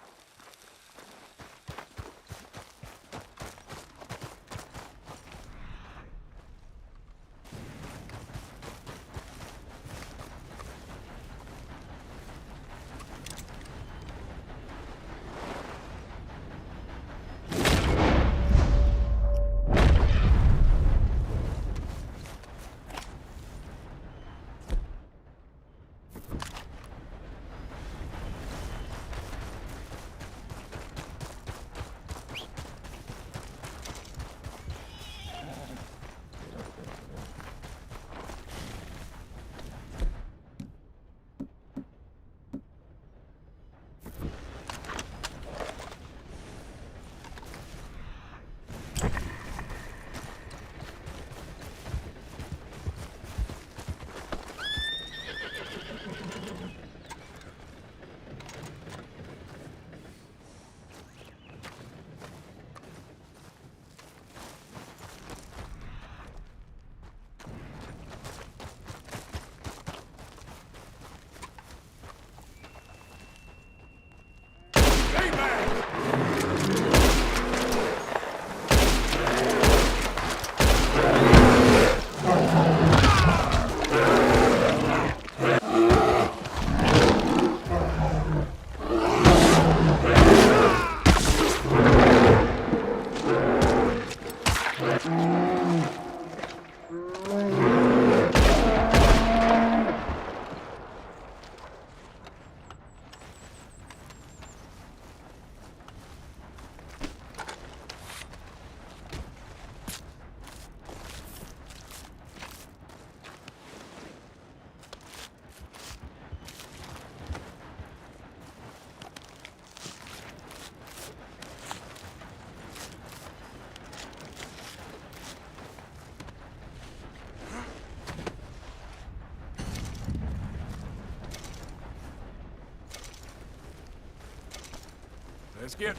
S2: Let's get...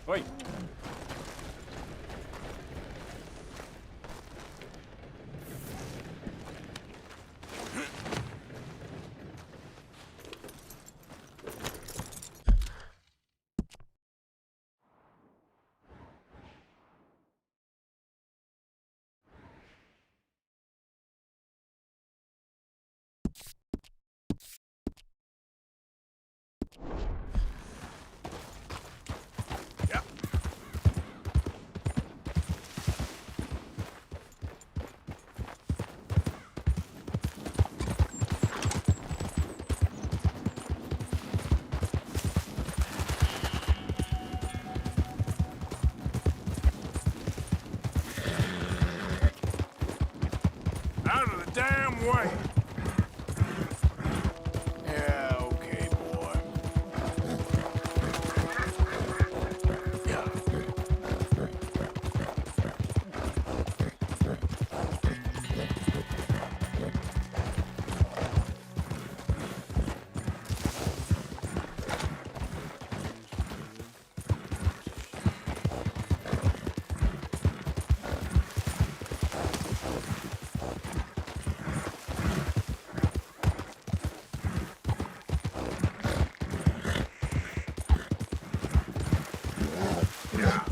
S2: Wait.
S7: Out of the damn way!
S1: Yeah, okay, boy. Yeah.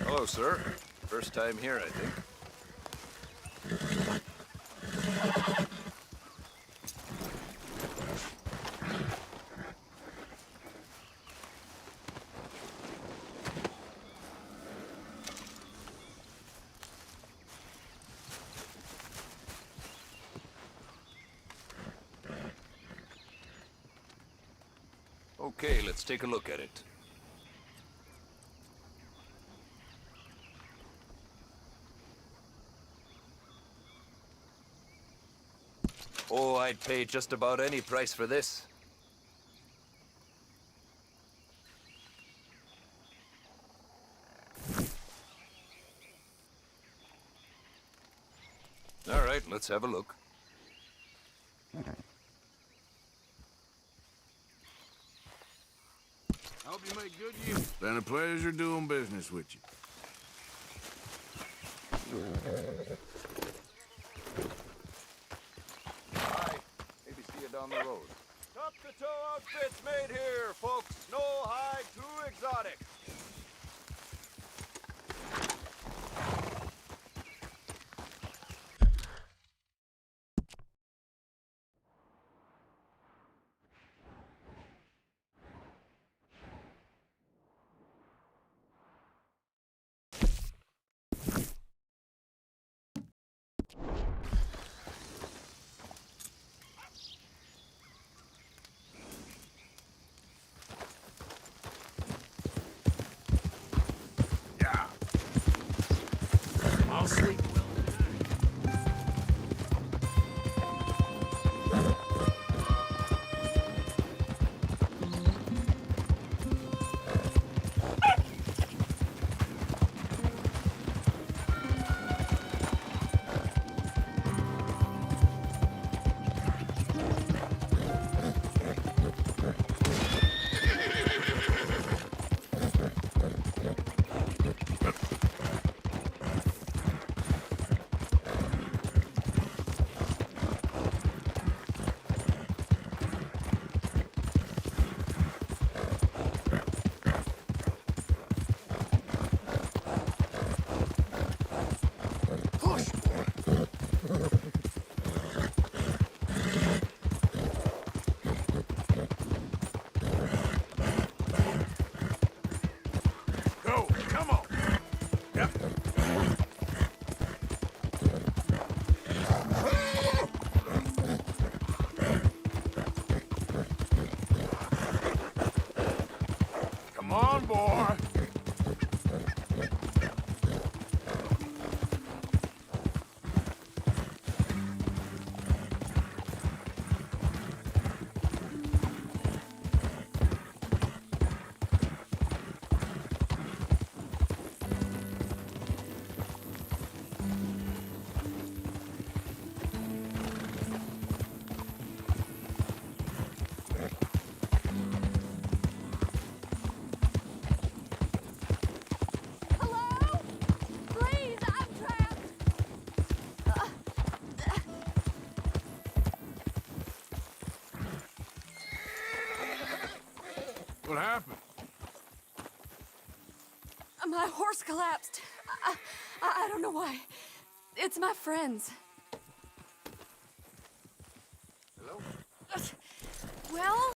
S8: Hello, sir. First time here, I think. Okay, let's take a look at it. Oh, I'd pay just about any price for this. All right, let's have a look.
S7: I hope you make good use. Been a pleasure doing business with you.
S8: Bye. Maybe see you down the road.
S19: Top-to-toe outfits made here, folks. No hide, too exotic.
S7: on, boy.
S14: Hello? Please, I'm trapped.
S7: What happened?
S3: My horse collapsed. I don't know why. It's my friends.
S7: Hello?
S3: Well,